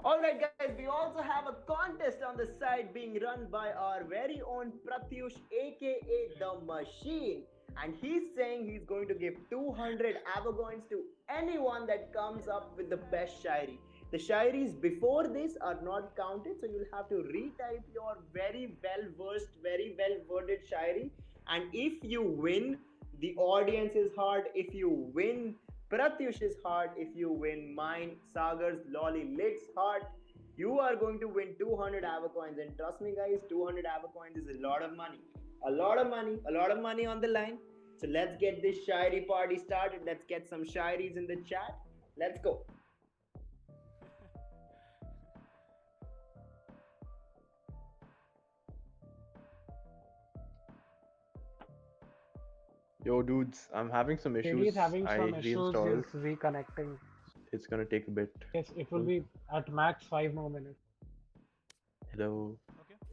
Alright guys, we also have a contest on the side being run by our very own Pratyush aka The Machine. And he's saying he's going to give 200 Ava coins to anyone that comes up with the best Shairi. The Shairis before this are not counted, so you'll have to retype your very well-versed, very well-worded Shairi. And if you win, the audience is hard. If you win, Pratyush's heart. If you win mine, Sagar's Lolly Lid's heart, you are going to win 200 Ava coins. And trust me guys, 200 Ava coins is a lot of money. A lot of money on the line. So let's get this Shairi party started. Let's get some Shairis in the chat. Let's go. Yo, dudes, I'm having some issues. He's having I some issues. reinstalled. He's reconnecting. It's gonna take a bit. Yes, it will be at max 5 more minutes. Hello.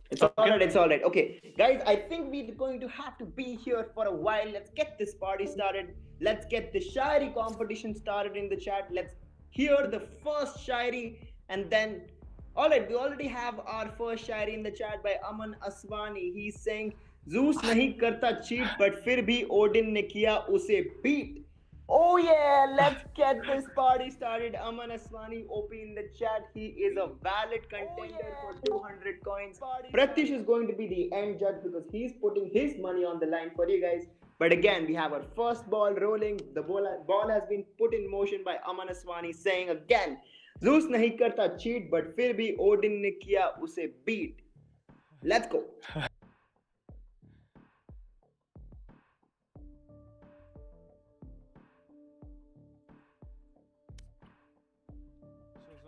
It's alright. Okay, guys, I think we're going to have to be here for a while. Let's get this party started. Let's get the Shairi competition started in the chat. Let's hear the first Shairi and then. Alright, we already have our first Shairi in the chat by Aman Aswani. He's saying, Zeus nahi karta cheat, but fir bhi Odin ne kiya use beat. Oh yeah, let's get this party started. Aman Aswani OP in the chat. He is a valid contender for 200 coins. Pratyush is going to be the end judge because he's putting his money on the line for you guys. But again, we have our first ball rolling. The ball has been put in motion by Aman Aswani saying again, Zeus nahi karta cheat, but fir bhi Odin ne kiya use beat. Let's go.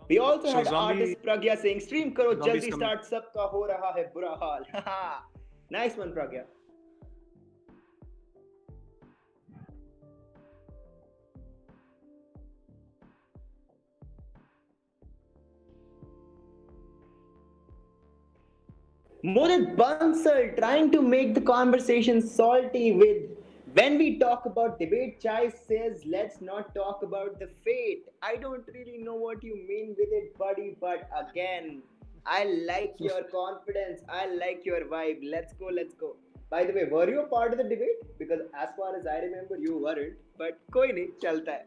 We also had artist Pragya saying, stream karo, jaldi start, sabka ho raha hai bura haal. Nice one, Pragya. Mudit Bansal trying to make the conversation salty with when we talk about debate, Chai says, let's not talk about the fate. I don't really know what you mean with it, buddy, but again, I like your confidence. I like your vibe. Let's go. By the way, were you a part of the debate? Because as far as I remember, you weren't. But koi nahi, chalta hai.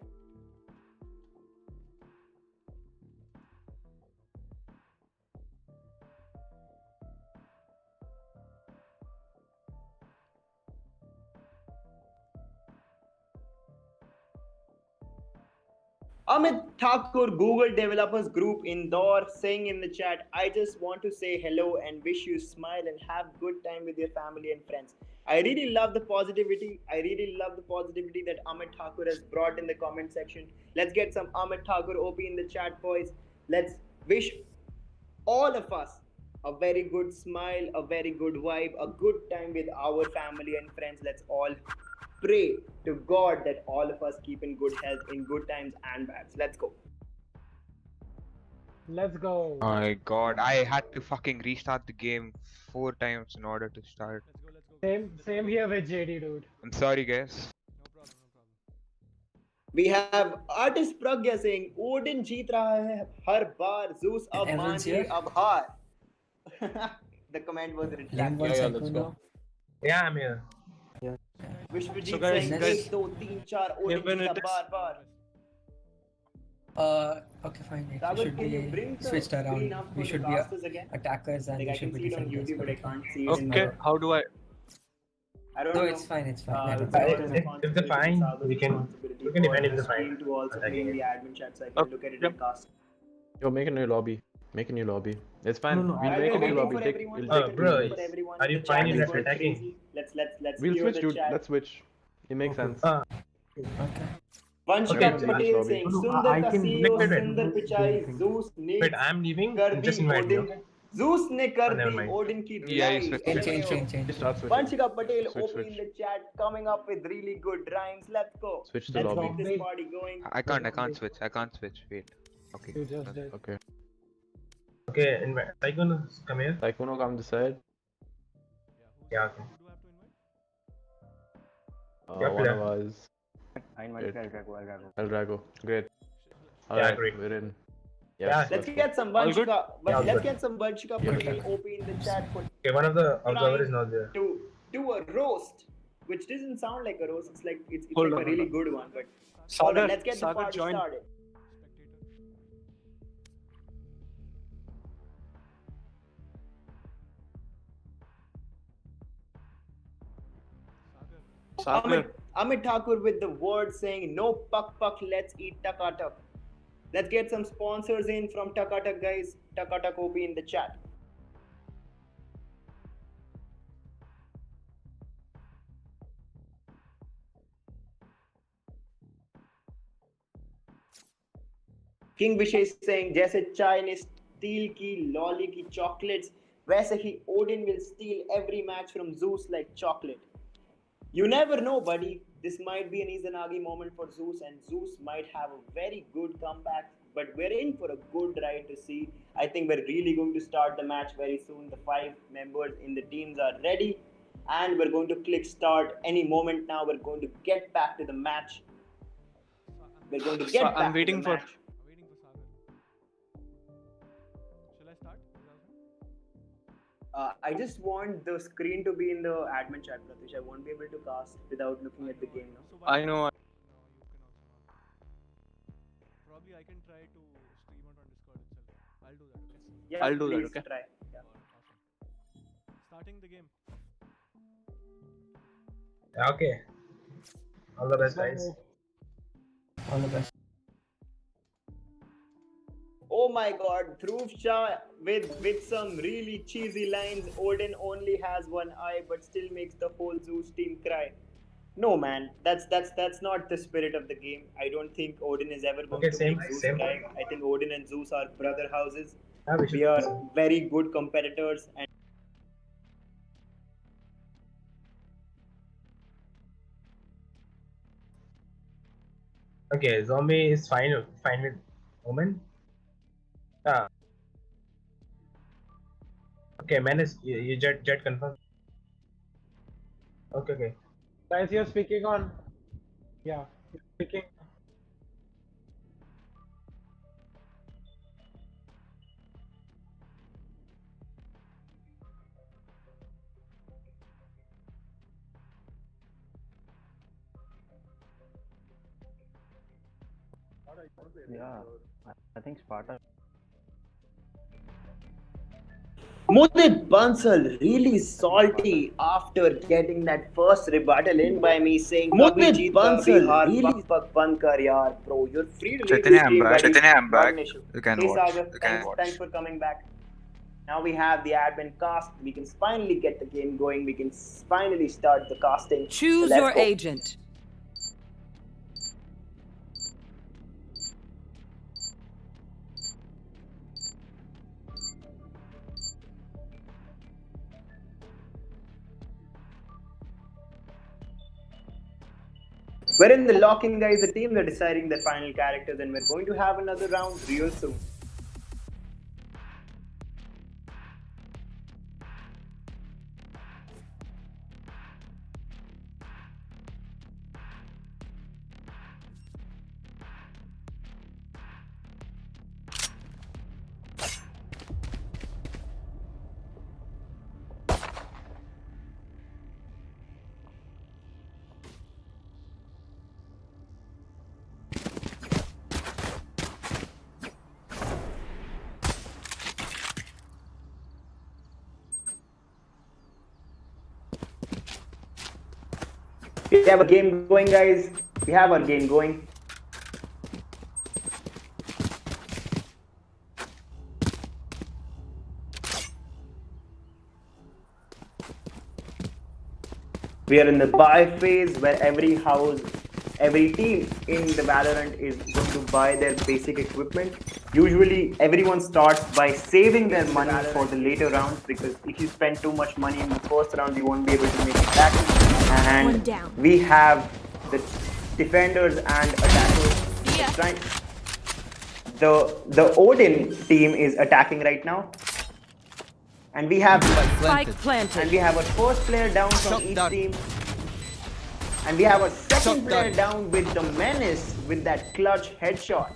Amit Thakur, Google Developers Group Indore, saying in the chat, I just want to say hello and wish you smile and have good time with your family and friends. I really love the positivity. That Amit Thakur has brought in the comment section. Let's get some Amit Thakur OP in the chat, boys. Let's wish all of us a very good smile, a very good vibe, a good time with our family and friends. Let's all pray to God that all of us keep in good health in good times and bads. Let's go. Let's go. Oh my god, I had to fucking restart the game 4 times in order to start. Same here with JD, dude. I'm sorry guys. No problem. We have artist Pragya saying, Odin jeet raha hai har baar, Zeus ab Everyone's maan here? ab har. The comment was Lim retracted. let's go. Yeah, I'm here. Vishwajit So guys, saying, guys, 1, 2, 3, 4, Odin jeeta baar baar. Okay, fine. It Sagar, should can you be bring the switched screen around. up We for the should be casters again? attackers and Like we I should can be see it on defenders. YouTube, but I Okay. can't see it Doesn't in Okay, matter. how do I? I don't No, know. it's fine. It's fine. I don't It's know. our If responsibility. they're fine, Sagar's we can responsibility defend if for they're the fine. stream to also be Attacking in the it. admin chat, so I can look at it Yep. and cast. Yo, make a new lobby. Make a new lobby. It's fine. No, no, We'll While make we're a new waiting lobby. for everyone, We'll while take we're 2 waiting minutes. for everyone, Are you the fine chat in is going attacking? crazy. Let's We'll clear switch, the dude. chat. Let's switch. It makes Okay. sense. Okay. Vanshika Okay. Patel Lobby. saying No, no, Sundar I का can CEO wait, wait. Sundar Pichai Zeus ने Wait, I'm leaving. कर Just दी invite me, Odin okay? Zeus ने कर never दी mind. Odin की Yeah, you धुलाई switch, Change, switch. change. Start switching. Vanshika Patel Switch, OP in switch. the chat coming up with really good rhymes. Let's go. Switch to Let's lobby. keep this party going. I can't switch. I can't switch. Wait. Okay. You just did. Okay. Okay, invite. Tycoon, come here. Tycoon, come this side. Yeah, okay. One player? of us. I invited Eldrago. Eldrago. Great. Yeah, Alright, great. we're in. Yeah. Let's go. get some All good? Vanshika. Yeah, Let's good. get some Vanshika Yeah. Patel OP in the chat for Okay, one of the observers is not there. to do a roast, which doesn't sound like a roast. It's like it's Hold like on, a really hold good one. But Sagar, alright, let's get the Sagar party join. started. Sagar. Amit Thakur with the word saying no puck puck, let's eat takatak. Let's get some sponsors in from Takatak guys. Takatak OP in the chat. King Vishay saying जैसे चाय ने steal की lolly की chocolates वैसे ही Odin will steal every match from Zeus like chocolate. You never know, buddy. This might be an Izanagi moment for Zeus, and Zeus might have a very good comeback. But we're in for a good ride to see. I think we're really going to start the match very soon. The 5 members in the teams are ready, and we're going to click start any moment now. We're going to get back to the match. We're going to get back I'm waiting to the for. match. Shall I start? I just want the screen to be in the admin chat, Pratish. I won't be able to cast without looking at the game now. I know. Probably I can try to stream it on Discord itself. I'll do that. Okay. Yeah, I'll do that, please okay? try. Yeah. Awesome. Starting the game. Okay. All the best, guys. All the best. Oh my god, Dhruv Shah with some really cheesy lines. Odin only has one eye but still makes the whole Zeus team cry. No man, that's not the spirit of the game. I don't think Odin is ever going Okay, to same- make Zeus same. cry. I think Odin and Zeus are brother houses. Yeah, we should. We are very good competitors and Okay, zombie is fine with Omen. Ah. Okay, man is you jet confirm. Okay. Guys, you're speaking on. Yeah, you're speaking. Yeah, I think Sparta. Mudit Bansal really salty after getting that first rebuttal in by me saying Mudit Bansal really fuck band kar yaar, bro. You're free to leave Chaitanya, this I'm game, back. buddy. Chaitanya, I'm Not back. an issue. You can Hey, watch. Sagar, You can watch. thanks for coming back. Now we have the admin cast. We can finally get the game going. We can finally start the casting. Choose So let's your go. agent. We're in the locking, guys. The teams are deciding their final characters, and we're going to have another round real soon. We have a game going, guys. We have our game going. We are in the buy phase where every house, every team in the Valorant is going to buy their basic equipment. Usually, everyone starts by saving their money for the later rounds, because if you spend too much money in the first round, you won't be able to make it back. And we have the defenders and attackers. Right. The Odin team is attacking right now. And we have our first player down from each team. And we have a second player down with the menace with that clutch headshot.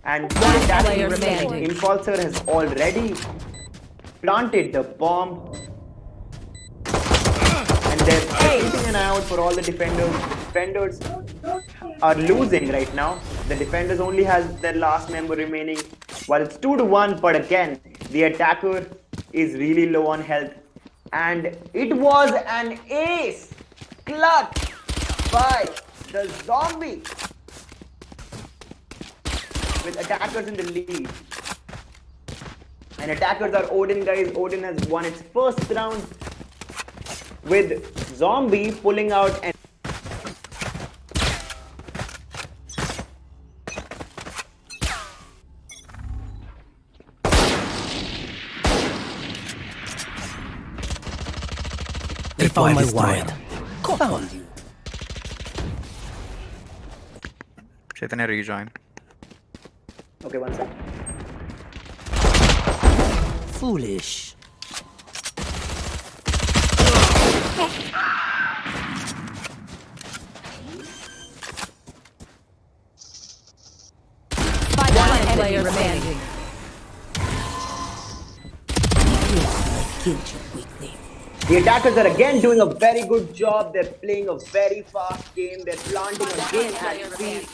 And Impulsor has already planted the bomb. And they're keeping an eye out for all the defenders. The defenders are losing right now. The defenders only has their last member remaining. While it's 2-1, but again, the attacker is really low on health. And it was an ace clutch by the zombie, with attackers in the lead. And attackers are Odin, guys. Odin has won its first round with zombie pulling out an found my wire. Found you. Chaitanya, rejoin. Okay, one sec. Foolish. One player remaining. I killed you weakly. The attackers are again doing a very good job. They're playing a very fast game. They're planting again at C.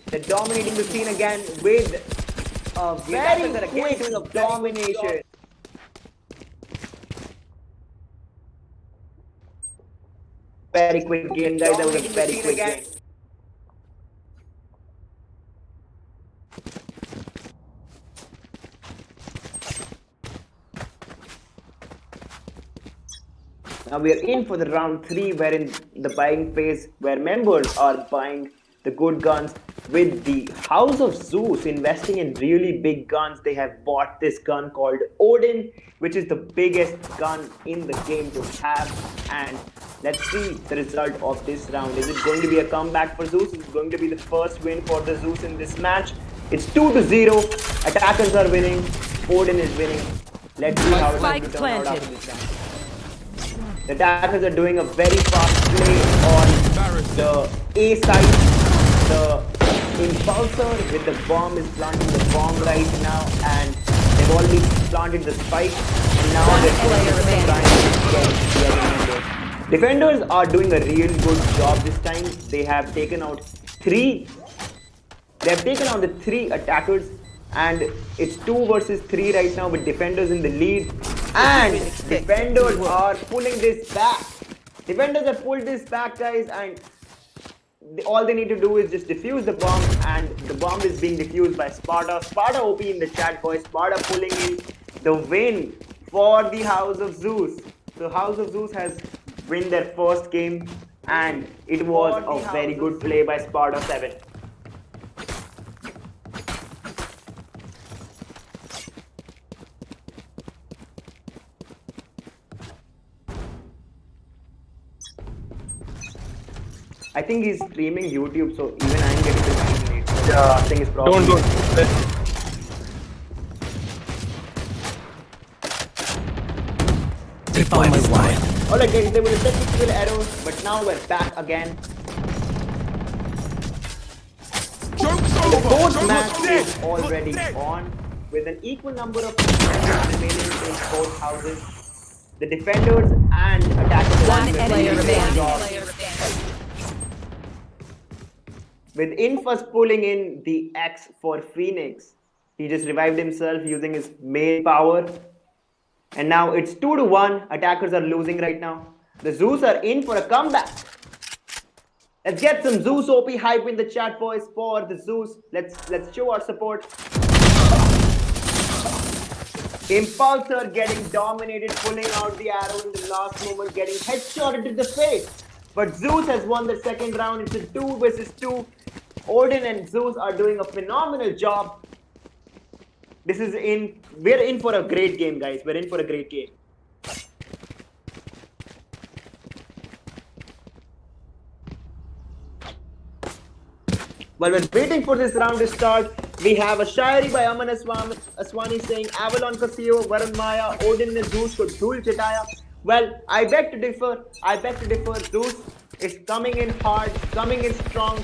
They're dominating the scene again with a very quick domination. Very quick game, guys. That was a very quick game. Now we are in for the round 3, wherein the buying phase, where members are buying the good guns with the House of Zeus investing in really big guns. They have bought this gun called Odin, which is the biggest gun in the game to have. And let's see the result of this round. Is it going to be a comeback for Zeus? Is it going to be the first win for the Zeus in this match? It's 2-0. Attackers are winning. Odin is winning. Let's see how it's going to turn out after this round. The attackers are doing a very fast play on the A side. The Impulsor with the bomb is planting the bomb right now, and they've already planted the spike, and now they're trying to get the other members. Defenders are doing a real good job this time. They have taken out three. They have taken out the 3 attackers, and it's 2 versus 3 right now with defenders in the lead. And defenders are pulling this back. Defenders have pulled this back, guys, and all they need to do is just defuse the bomb, and the bomb is being defused by Sparta. Sparta OP in the chat, boys. Sparta pulling in the win for the House of Zeus. So House of Zeus has win their first game, and it was a very good play by Sparta 7. I think he's streaming YouTube, so even I'm getting this stream late. Yeah, I think it's probably. Don't. They found my wire. Alright, guys, there was a technical error, but now we're back again. The fourth match is already on, with an equal number of defenders remaining in both houses. The defenders and attackers are doing a really good job. With Infus pulling in the X for Phoenix, he just revived himself using his main power. And now it's 2-1. Attackers are losing right now. The Zeus are in for a comeback. Let's get some Zeus OP hype in the chat, boys, for the Zeus. Let's show our support. Impulsor getting dominated, pulling out the arrow in the last moment, getting headshotted to the face. But Zeus has won the second round. It's a 2 versus 2. Odin and Zeus are doing a phenomenal job. We're in for a great game, guys. We're in for a great game. While we're waiting for this round to start, we have a Shairi by Aman Aswani saying Avalon ka CEO Varun Maya, Odin ne Zeus ko dhul chitaya. Well, I beg to differ. Zeus is coming in hard, coming in strong.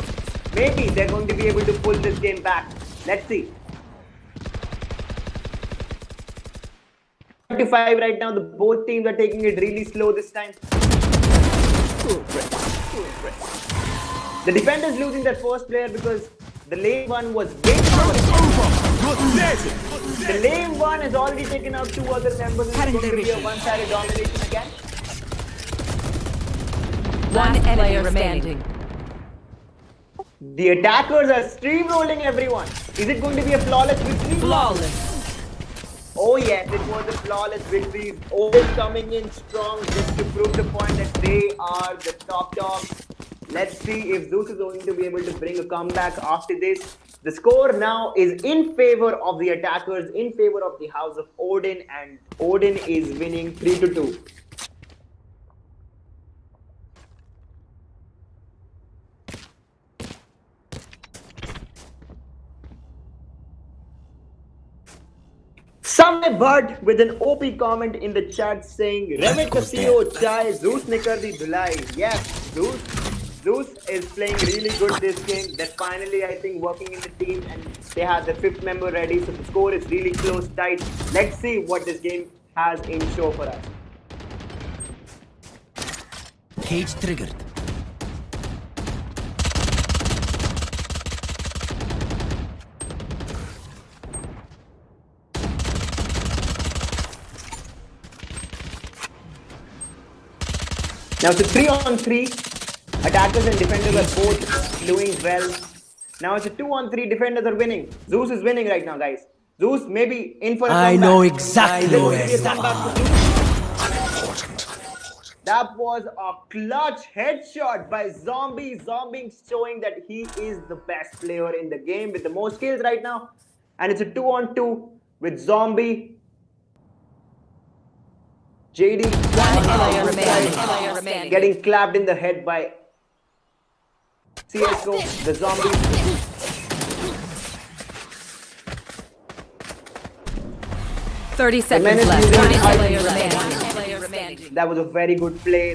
Maybe they're going to be able to pull this game back. Let's see. 5 right now. Both teams are taking it really slow this time. The defenders losing their first player because the lane one was way over. The lane one has already taken out 2 other members. It's going to be a one-sided domination again. One enemy remaining. The attackers are steamrolling everyone. Is it going to be a flawless victory? Flawless. Oh yes, it was a flawless victory. Always coming in strong just to prove the point that they are the top dogs. Let's see if Zeus is going to be able to bring a comeback after this. The score now is in favor of the attackers, in favor of the house of Odin, and Odin is winning 3-2. Samay Bud with an OP comment in the chat saying Remit ka CEO chai Zeus ne kar di dhulai. Yes, Zeus is playing really good this game. They're finally, I think, working in the team and they have the 5th member ready. So the score is really close, tight. Let's see what this game has in store for us. Cage triggered. Now it's a 3-on-3. Attackers and defenders are both doing well. Now it's a 2-on-3. Defenders are winning. Zeus is winning right now, guys. Zeus maybe in for a comeback. I know exactly where you are. That was a clutch headshot by Zombie. Zombie showing that he is the best player in the game with the most kills right now. And it's a 2-on-2 with Zombie. JD getting clapped in the head by CSGO, the Zombie. $30 seconds left. That was a very good play.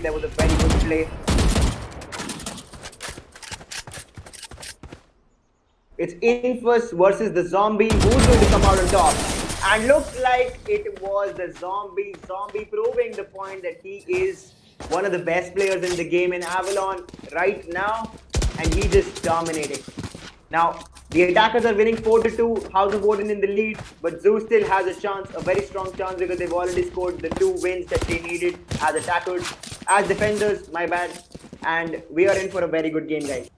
It's Infus versus the Zombie. Who's going to come out on top? And looks like it was the Zombie. Zombie proving the point that he is one of the best players in the game in Avalon right now. And he just dominating. Now, the attackers are winning 4-2. House of Odin in the lead. But Zeus still has a chance, a very strong chance, because they've already scored the 2 wins that they needed as attackers. As defenders, my bad. And we are in for a very good game, guys.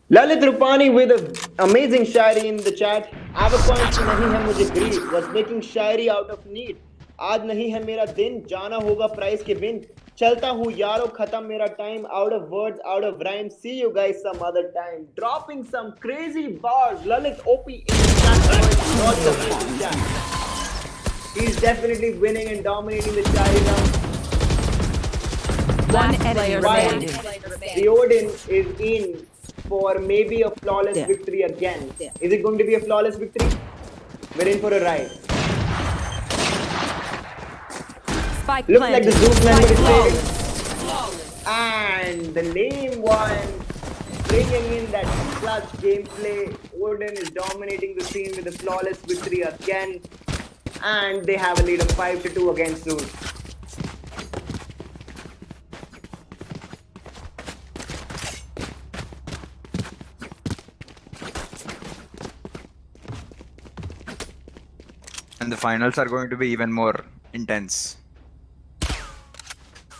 Lalit Rupani with an amazing Shairi in the chat. Avacoin nahi hai mujhe greed was making Shairi out of need. Aaj nahi hai mera din, jana hoga prize ke bin. Chalta hu yaro khatam mera time. Out of words, out of rhyme. See you guys some other time. Dropping some crazy bars. Lalit OP in the chat. He's definitely winning and dominating the Shairi round. One enemy remaining. The Odin is in for maybe a flawless victory again. Is it going to be a flawless victory? We're in for a ride. Spike Looks like the Zeus member is fading. And the lame one bringing in that clutch gameplay. Odin is dominating the scene with a flawless victory again. and they have a lead of 5-2 against Zeus. And the finals are going to be even more intense.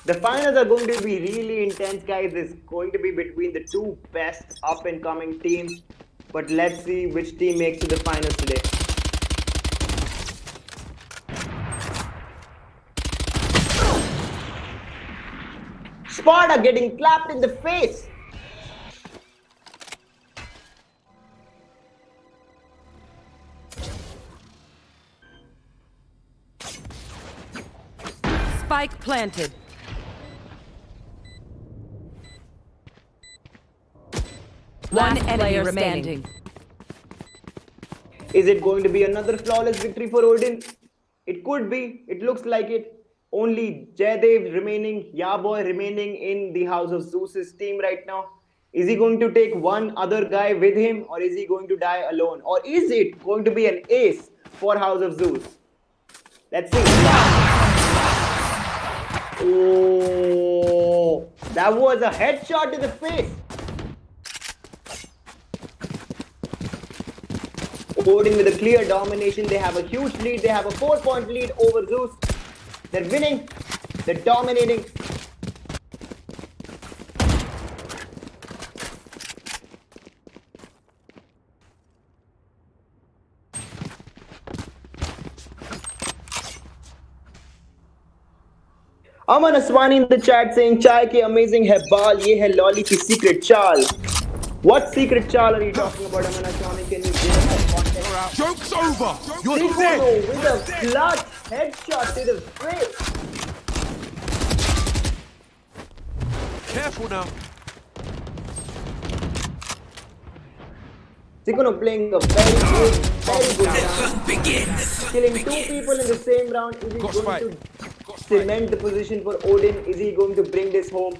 The finals are going to be really intense, guys. It's going to be between the two best up-and-coming teams. But let's see which team makes it to the finals today. Sparta getting clapped in the face. Spike planted. One enemy remaining. Is it going to be another flawless victory for Odin? It could be. It looks like it. Only Jaydev remaining, Yaboy remaining in the House of Zeus's team right now. Is he going to take one other guy with him, or is he going to die alone? Or is it going to be an ace for House of Zeus? Let's see. Oh, that was a headshot to the face. Odin with a clear domination. They have a huge lead. They have a 4-point lead over Zeus. They're winning. They're dominating. Aman Aswani in the chat saying, "Chai ke amazing hai baal, ye hai lolly ki secret chal." What secret chal are you talking about, Aman Aswani? Can you give us some context? Joke's over! You're Sequono dead! with a clutch headshot to the face. Careful now. Sequono playing a very good round. Killing 2 people in the same round. Is he going to cement the position for Odin? Is he going to bring this home?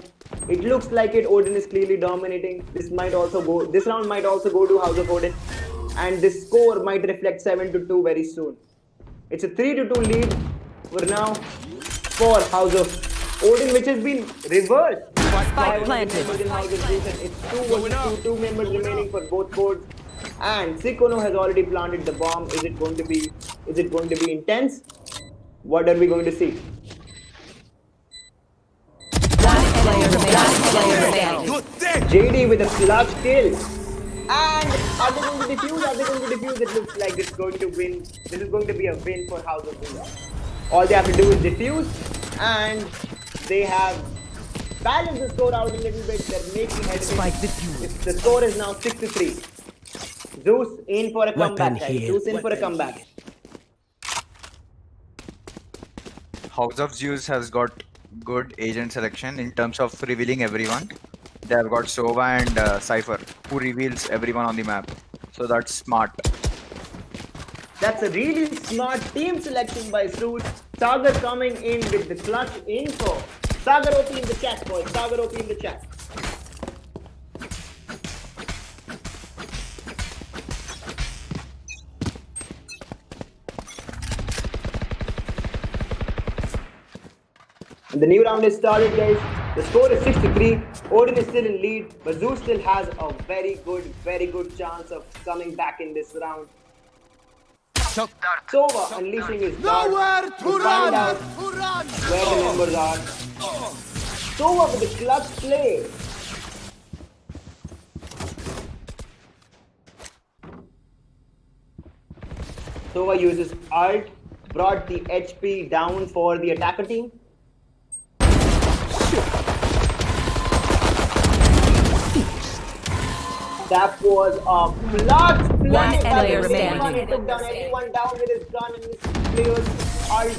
It looks like it. Odin is clearly dominating. This round might also go to House of Odin, and this score might reflect 7-2 very soon. It's a 3-2 lead for now for House of Odin, which has been reversed. Spike planted. It's 2 members remaining for both boards, and Sequono has already planted the bomb. Is it going to be intense? What are we going to see? One player remaining. You're dead! JD with a clutch kill. And are they going to defuse? It looks like it's going to win. This is going to be a win for House of Zeus. All they have to do is defuse, and they have balanced the score out a little bit. They're making headway. The score is now 6-3. Zeus in for a comeback, guys. Zeus in for a comeback. House of Zeus has got good agent selection in terms of revealing everyone. They have got Sova and Cypher, who reveals everyone on the map. So that's smart. That's a really smart team selection by Zeus. Sagar coming in with the clutch info. Sagar OP in the chat, boys. Sagar OP in the chat. And the new round is started, guys. The score is 6-3. Odin is still in lead, but Zeus still has a very good chance of coming back in this round. Sova unleashing his dart to find out where the members are. Sova with the clutch play. Sova uses ult, brought the HP down for the attacker team. That was a clutch play. One player remaining. He took down everyone down with his gun and his players ult.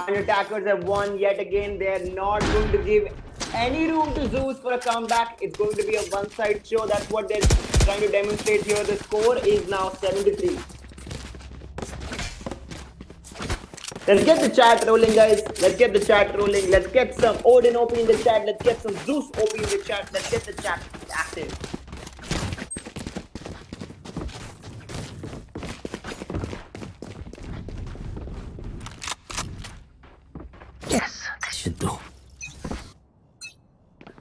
And attackers have won yet again. They are not going to give any room to Zeus for a comeback. It's going to be a one-side show. That's what they're trying to demonstrate here. The score is now 7-3. Let's get the chat rolling, guys. Let's get the chat rolling. Let's get some Odin OP in the chat. Let's get some Zeus OP in the chat. Let's get the chat active.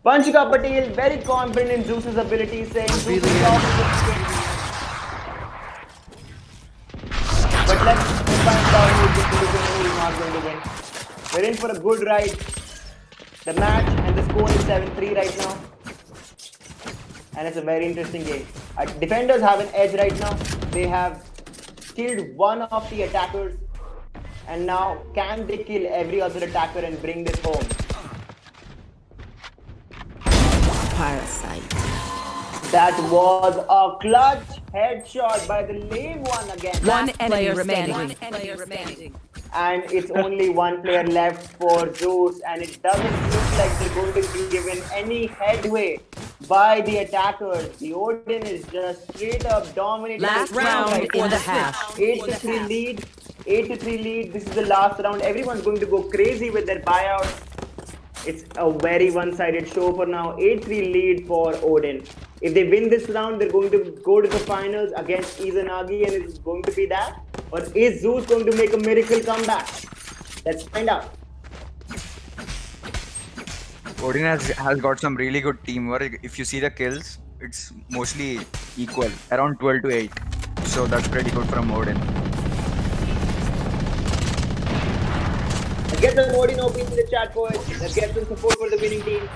Panchika Patel very confident in Zeus's ability, saying Zeus is off the game. But let's find out who's going to win and who's not going to win. We're in for a good ride. The match and the score is 7-3 right now. And it's a very interesting game. Defenders have an edge right now. They have killed one of the attackers. And now, can they kill every other attacker and bring this home? Parasite. That was a clutch headshot by the lame one again. One enemy remaining. And it's only one player left for Zeus, and it doesn't look like they're going to be given any headway by the attackers. The Odin is just straight up dominating. Last round in the half. 8-3 lead. 8-3 lead. This is the last round. Everyone's going to go crazy with their buyouts. It's a very one-sided show for now. 8-3 lead for Odin. If they win this round, they're going to go to the finals against Izanagi, and it's going to be that. Or is Zeus going to make a miracle comeback? Let's find out. Odin has got some really good teamwork. If you see the kills, it's mostly equal, around 12-8. So that's pretty good from Odin. Let's get some Odin OP in the chat, boys. Let's get some support for the winning team.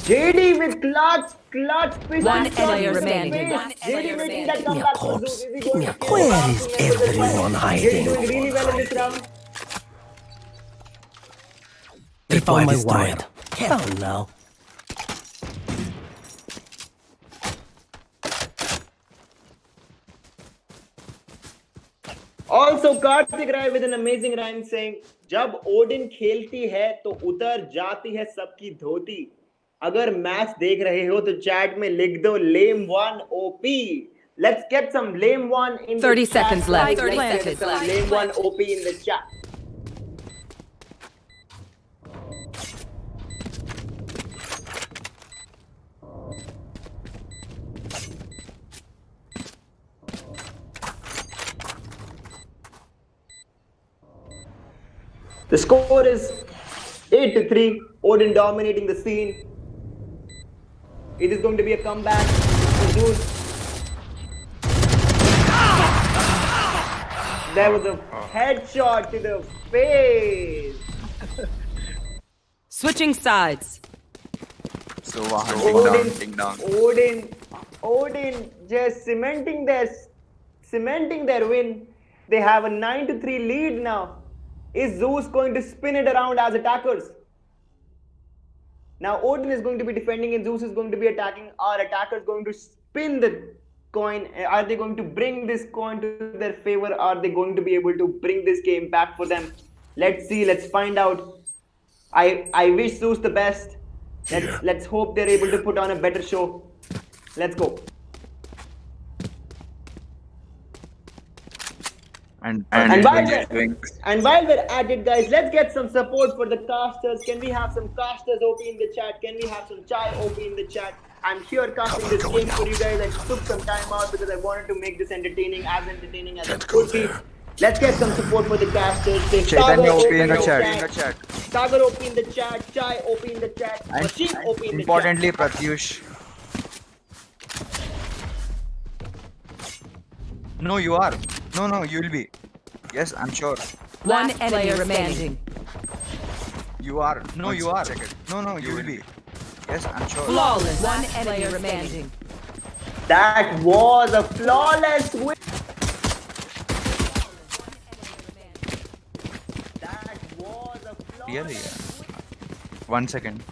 JD with clutch pistol. One enemy remaining. JD making that comeback for Zeus. Is he going to kill Where him? is everyone JD hiding? doing really well in this round. They found my wire. Careful now. Also, Karthik Rai with an amazing rhyme saying, "जब Odin खेलती है तो उतर जाती है सबकी धोती." अगर match देख रहे हो तो चैट में लिख दो lame one OP. Let's get some lame one in 30 the chat. seconds left. Let's get some lame one OP in the chat. The score is 8-3. Odin dominating the scene. It is going to be a comeback for Zeus. There was a headshot to the face. Switching sides. So hunting down. Odin just cementing their win. They have a 9-3 lead now. Is Zeus going to spin it around as attackers? Now Odin is going to be defending and Zeus is going to be attacking. Are attackers going to spin the coin? Are they going to bring this coin to their favor? Are they going to be able to bring this game back for them? Let's see. Let's find out. I wish Zeus the best. Let's hope they're able to put on a better show. Let's go. And while we're at it, guys, let's get some support for the casters. Can we have some casters OP in the chat? Can we have some chai OP in the chat? I'm here casting this game for you guys. I took some time out because I wanted to make this entertaining as it could be. Let's get some support for the casters. Chaitanya OP in the chat. Sagar OP in the chat. Chai OP in the chat. Machine OP in the chat. Importantly, Pratyush. No, you are. No, you'll be. Yes, I'm sure. One enemy remaining. You are. No, you are. No, you will be. Yes, I'm sure. Flawless. One enemy remaining. That was a flawless win. That was a flawless Really? 1 second.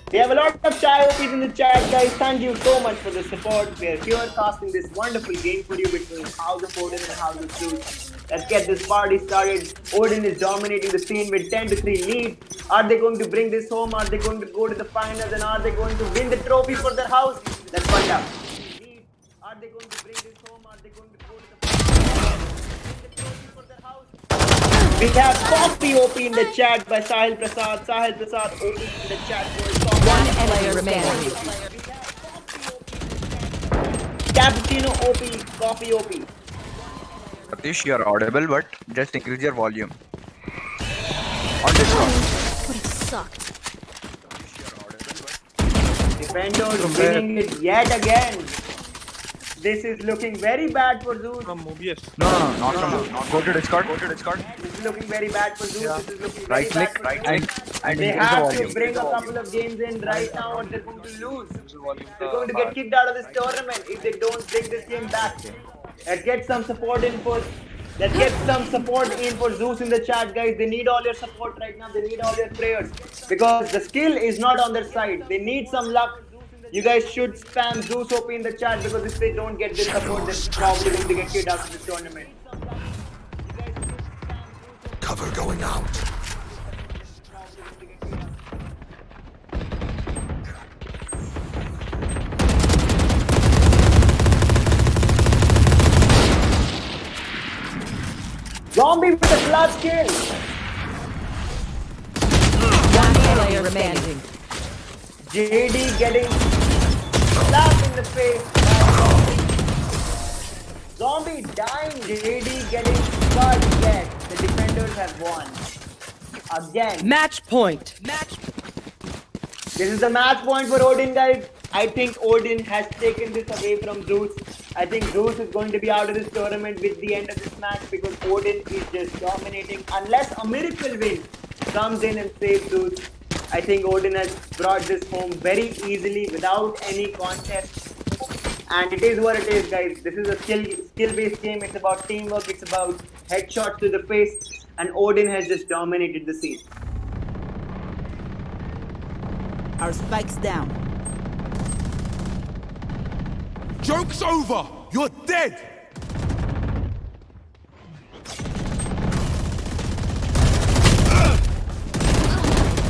We have a lot of Chai OPs in the chat, guys. Thank you so much for the support. We are here casting this wonderful game for you between House of Odin and House of Zeus. Let's get this party started. Odin is dominating the scene with 10-3 lead. Are they going to bring this home? Are they going to go to the finals? And are they going to win the trophy for their house? Let's find out. Are they going to bring this home? Are they going to go to the finals? Win the trophy for their house? We have Coffee OP in the chat by Sahil Prasad. Sahil Prasad OP in the chat. One player remaining. Cappuccino OP, Coffee OP. Satish, you are audible, but just increase your volume. On Discord. Defenders winning it yet again. This is looking very bad for Zeus. From Mobius. No, not from Mobius. Go to Discord. This is looking very bad for Zeus. Yeah. This is looking Right very click, bad for and Zeus. and They increase the have to volume. bring a couple of games in right now or they're going to lose. They're going to get kicked out of this tournament if they don't bring this game back. Let's get some support in for Zeus in the chat, guys. They need all your support right now. They need all your prayers because the skill is not on their side. They need some luck. You guys should spam Zeus OP in the chat because if they don't get this support, they're probably going to get kicked out of this tournament. Cover going out. Zombie with a clutch kill. One player remaining. JD getting slapped in the face. Zombie dying. JD getting cut yet. The defenders have won. Again. Match point. This is the match point for Odin, guys. I think Odin has taken this away from Zeus. I think Zeus is going to be out of this tournament with the end of this match because Odin is just dominating. Unless a miracle win comes in and saves Zeus, I think Odin has brought this home very easily without any contest. And it is what it is, guys. This is a skill-based game. It's about teamwork. It's about headshots to the face. And Odin has just dominated the scene. Our spikes down. Joke's over! You're dead!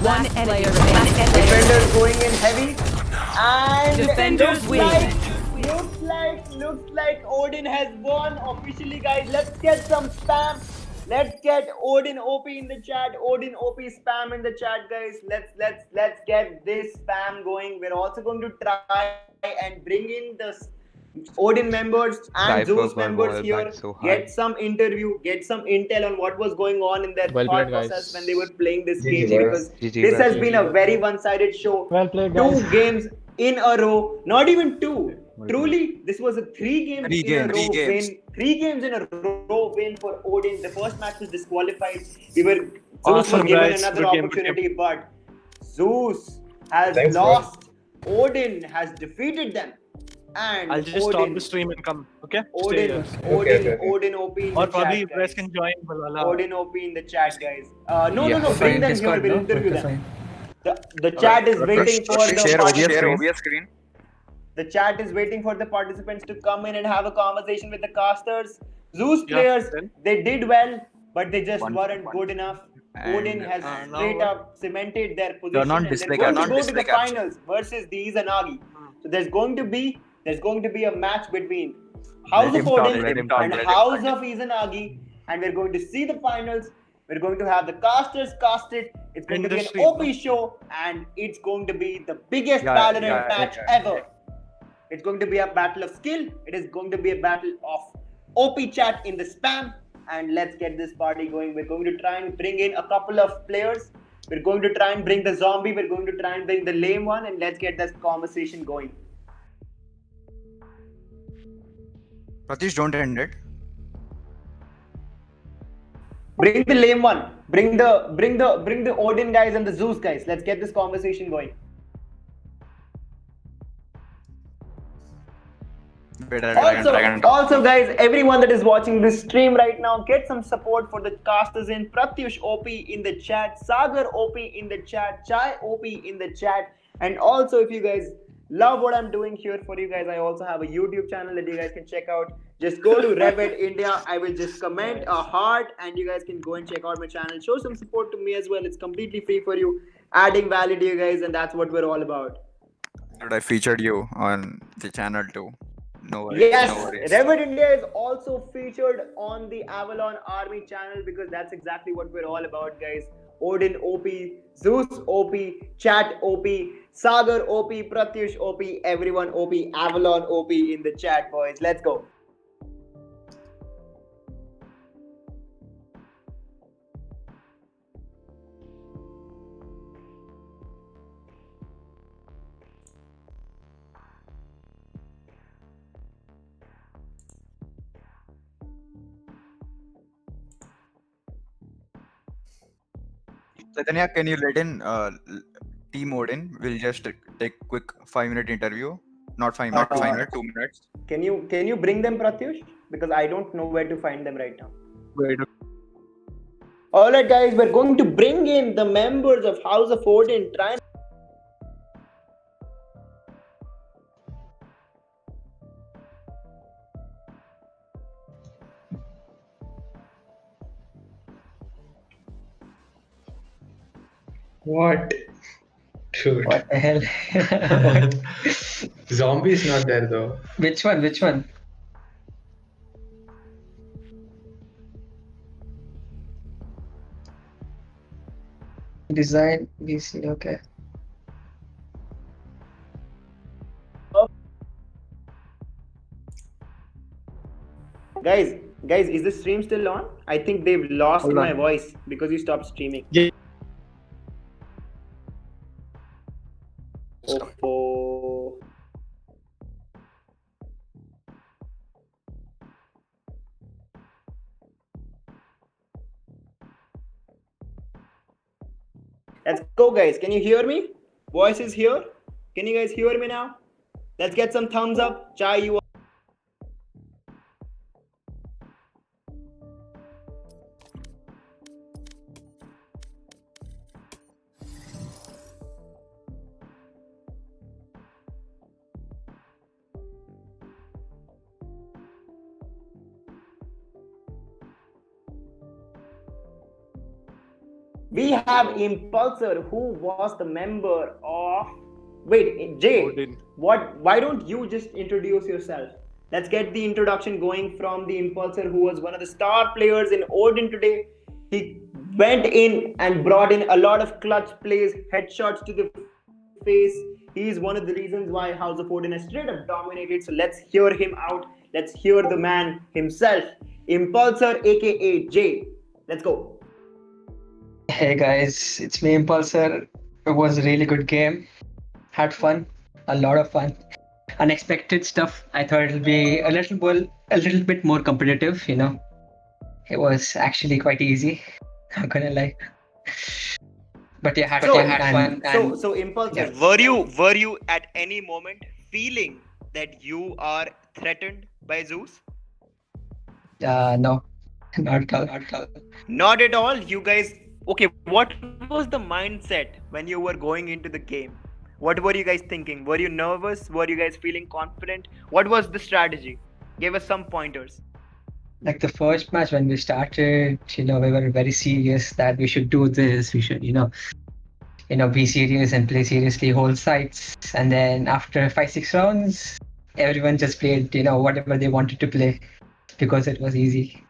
One player remaining. Defenders going in heavy. And Defenders it win. looks like Odin has won officially, guys. Let's get some spam. Let's get Odin OP in the chat. Odin OP spam in the chat, guys. Let's get this spam going. We're also going to try and bring in the Odin members and Zeus members here. Get some interview, get some intel on what was going on in their thought process when they were playing this game, because this has been a very one-sided show. Well played, guys. 2 games in a row, not even 2. Truly, this was a 3 games in a row win. 3 games in a row win for Odin. The first match was disqualified. Zeus was given another opportunity, but Zeus has lost. Odin has defeated them. And I'll just stop the stream and come. Okay? Odin OP in or the probably chat, you guys guys. can join Valhalla. Odin OP in the chat, guys. No, bring them Discord, here. We'll no? interview Okay, them. The chat is waiting for Share the OBS screen. The chat is waiting for the participants to come in and have a conversation with the casters. Zeus players, they did well, but they just weren't good enough. Odin has straight up cemented their position. They're not and display they're going to go to display the finals versus these Anagi. So there's going to be a match between House of Odin and House of Izanagi, and we're going to see the finals. We're going to have the casters cast it. It's going to be an OP show, and it's going to be the biggest Valorant match ever. It's going to be a battle of skill. It is going to be a battle of OP chat in the spam, and let's get this party going. We're going to try and bring in a couple of players. We're going to try and bring the zombie. We're going to try and bring the lame one, and let's get this conversation going. Pratish, don't end it. Bring the lame one. Bring the Odin guys and the Zeus guys. Let's get this conversation going. Also, guys, everyone that is watching this stream right now, get some support for the casters in Pratyush OP in the chat, Sagar OP in the chat, Chai OP in the chat, And also, if you guys love what I'm doing here for you guys, I also have a YouTube channel that you guys can check out. Just go to Revit India. I will just comment a heart, and you guys can go and check out my channel. Show some support to me as well. It's completely free for you, adding value to you guys, and that's what we're all about. Dude, I featured you on the channel too. No worries. Yes, No worries. Revit India is also featured on the Avalon Army channel because that's exactly what we're all about, guys. Odin OP, Zeus OP, Chat OP, Sagar OP, Pratyush OP, everyone OP, Avalon OP in the chat, boys. Let's go. Chaitanya, can you let in Team Odin? We'll just take quick 5-minute interview. Not 5 minutes, 2 minutes. Can you bring them, Pratyush? Because I don't know where to find them right now. Wait. Alright, guys, we're going to bring in the members of House of Odin. Try and What? Dude. What the hell? Zombie is not there though. Which one? Which one? Design BC. Okay. guys, is the stream still on? I think they've lost Hold my on. voice because you stopped streaming. Yeah. Oh. Let's go, guys. Can you hear me? Voice is here. Can you guys hear me now? Let's get some thumbs up. Chai, you. We have Impulsor, who was the member of. Wait, Jay. Odin. What? Why don't you just introduce yourself? Let's get the introduction going from the Impulsor, who was one of the star players in Odin today. He went in and brought in a lot of clutch plays, headshots to the face. He is one of the reasons why House of Odin has straight up dominated. So let's hear him out. Let's hear the man himself, Impulsor, aka Jay. Let's go. Hey guys, it's me Impulsor. It was a really good game. Had fun, a lot of fun. Unexpected stuff. I thought it'll be a little bit more competitive. You know, it was actually quite easy. Not gonna lie. But yeah, had fun. So Impulsor, Yeah. were you at any moment feeling that you are threatened by Zeus? No, not at all. Not at all. Not at all. You guys. Okay, what was the mindset when you were going into the game? What were you guys thinking? Were you nervous? Were you guys feeling confident? What was the strategy? Give us some pointers. Like the first match when we started, you know, we were very serious that we should do this. We should, be serious and play seriously whole sites. And then after 5-6 rounds, everyone just played, whatever they wanted to play because it was easy.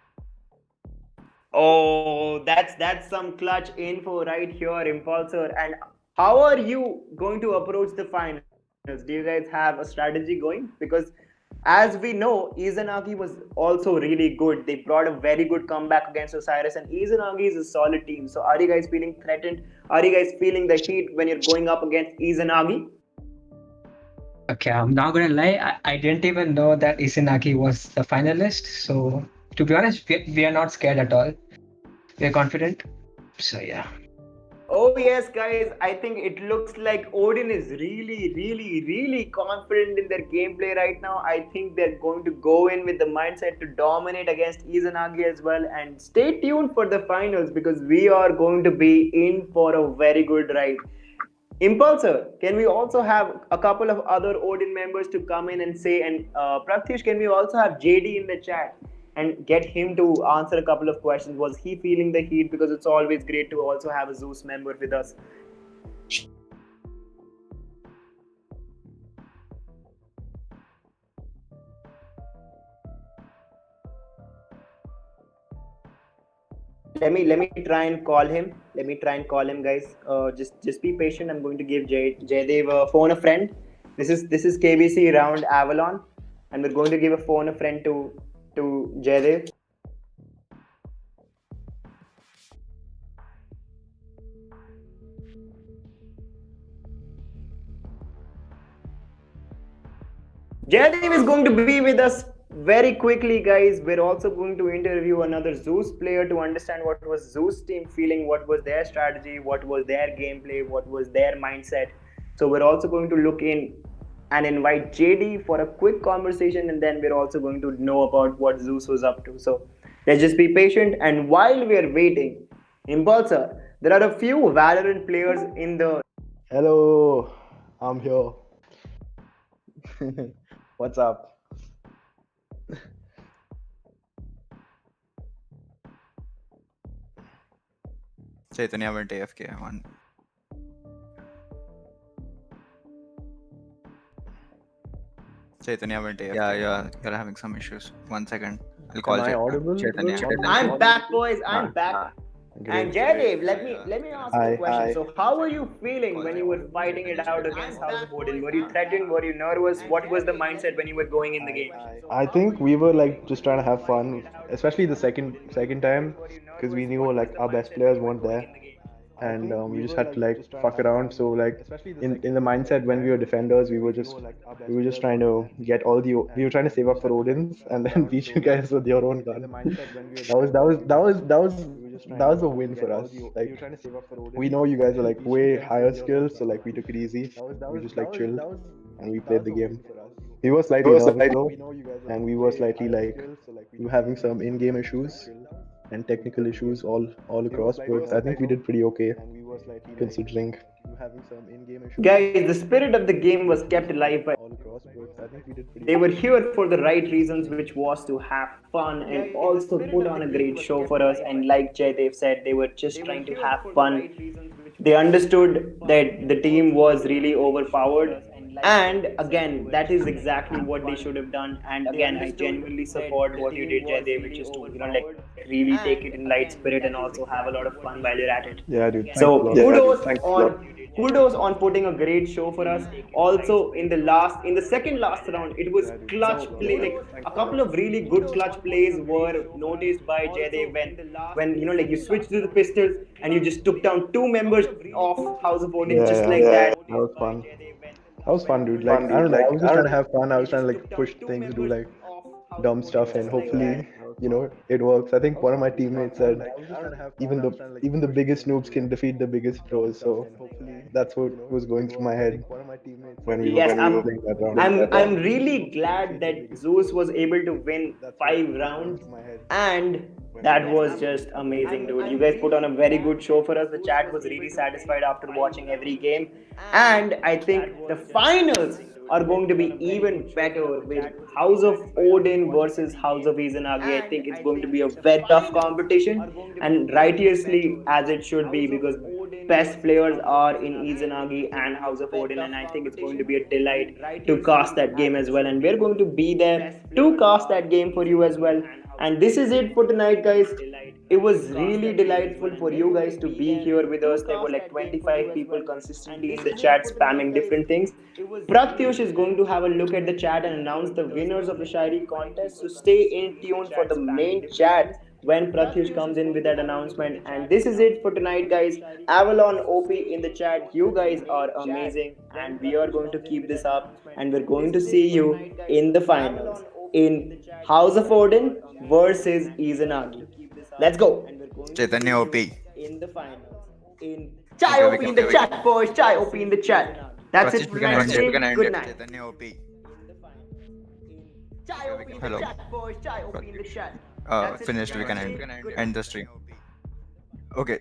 Oh, that's some clutch info right here, Impulsor. And how are you going to approach the finals? Do you guys have a strategy going? Because as we know, Izanagi was also really good. They brought a very good comeback against Osiris, and Izanagi is a solid team. So are you guys feeling threatened? Are you guys feeling the heat when you're going up against Izanagi? Okay, I'm not gonna lie. I didn't even know that Izanagi was the finalist. So to be honest, we are not scared at all. We're confident. So yeah. Oh yes, guys, I think it looks like Odin is really, really, really confident in their gameplay right now. I think they're going to go in with the mindset to dominate against Izanagi as well. And stay tuned for the finals because we are going to be in for a very good ride. Impulsor, can we also have a couple of other Odin members to come in and say, and Pratyush, can we also have JD in the chat and get him to answer a couple of questions? Was he feeling the heat? Because it's always great to also have a Zeus member with us. Let me try and call him. Let me try and call him, guys. Just be patient. I'm going to give Jaydev a phone a friend. This is KBC round Avalon, and we're going to give a phone a friend to Jaydev. Jaydev is going to be with us very quickly, guys. We're also going to interview another Zeus player to understand what was Zeus team feeling, what was their strategy, what was their gameplay, what was their mindset. So we're also going to look in and invite JD for a quick conversation, and then we're also going to know about what Zeus was up to. So let's just be patient. And while we're waiting, Impulsor, there are a few Valorant players in the. Hello, I'm here. What's up? Chaitanya went AFK. One. Chaitanya went AFK. Yeah, you're having some issues. 1 second. I'll call Am I audible? Chaitanya. I'm back, boys. I'm back. Great. And Jaydev, let me ask you Hi. a question. So, how were you feeling when you were fighting it out against House of Odin? Were you threatened? Were you nervous? What was the mindset when you were going in the game? I think we were like just trying to have fun, especially the second time, because we knew like our best players weren't there, and we just had to like fuck around. So like in the mindset when we were defenders, we were just trying to get we were trying to save up for Odin's and then beat you guys with your own gun. That was a win for us. Like we know you guys are like way higher skills, so like we took it easy. We just like chilled and we played the game. He was slightly nervous though, and we were slightly like we were having some in-game issues and technical issues all across, but I think we did pretty okay considering. Guys, the spirit of the game was kept alive by. They were here for the right reasons, which was to have fun and also put on a great show for us. And like Jaydev said, they were just trying to have fun. They understood that the team was really overpowered. And again, that is exactly what they should have done. And again, I genuinely support what you did, Jaydev, which is to like really take it in light spirit and also have a lot of fun while you're at it. Yeah, dude. So kudos on putting a great show for us. Also in the second last round, it was clutch play. Like a couple of really good clutch plays were noticed by Jaydev when like you switched to the pistols and you just took down 2 members of House of Odin just like that. That was fun. That was fun, dude. Like I don't know. I was just trying to have fun. I was trying to like push things, do like dumb stuff, and hopefully, it works. I think one of my teammates said, even the biggest noobs can defeat the biggest pros. So that's what was going through my head when we were playing that round. I'm really glad that Zeus was able to win 5 rounds, and that was just amazing, dude. You guys put on a very good show for us. The chat was really satisfied after watching every game, and I think the finals are going to be even better with House of Odin versus House of Izanagi. I think it's going to be a very tough competition, and righteously as it should be, because best players are in Izanagi and House of Odin, and I think it's going to be a delight to cast that game as well, and we're going to be there to cast that game for you as well. And this is it for tonight, guys. It was really delightful for you guys to be here with us. There were like 25 people consistently in the chat spamming different things. Pratyush is going to have a look at the chat and announce the winners of the Shairi contest. So stay in tune for the main chat when Pratyush comes in with that announcement. And this is it for tonight, guys. Avalon OP in the chat. You guys are amazing, and we are going to keep this up, and we're going to see you in the finals in House of Odin versus Izanagi. Let's go. Chaitanya OP. In the finals. Chai OP in the chat, boys. Chai OP in the chat. That's it for tonight's stream. Good night. Chaitanya OP. Chai OP in the chat, boys. Chai OP in the chat. Finished. We can end the stream. Okay.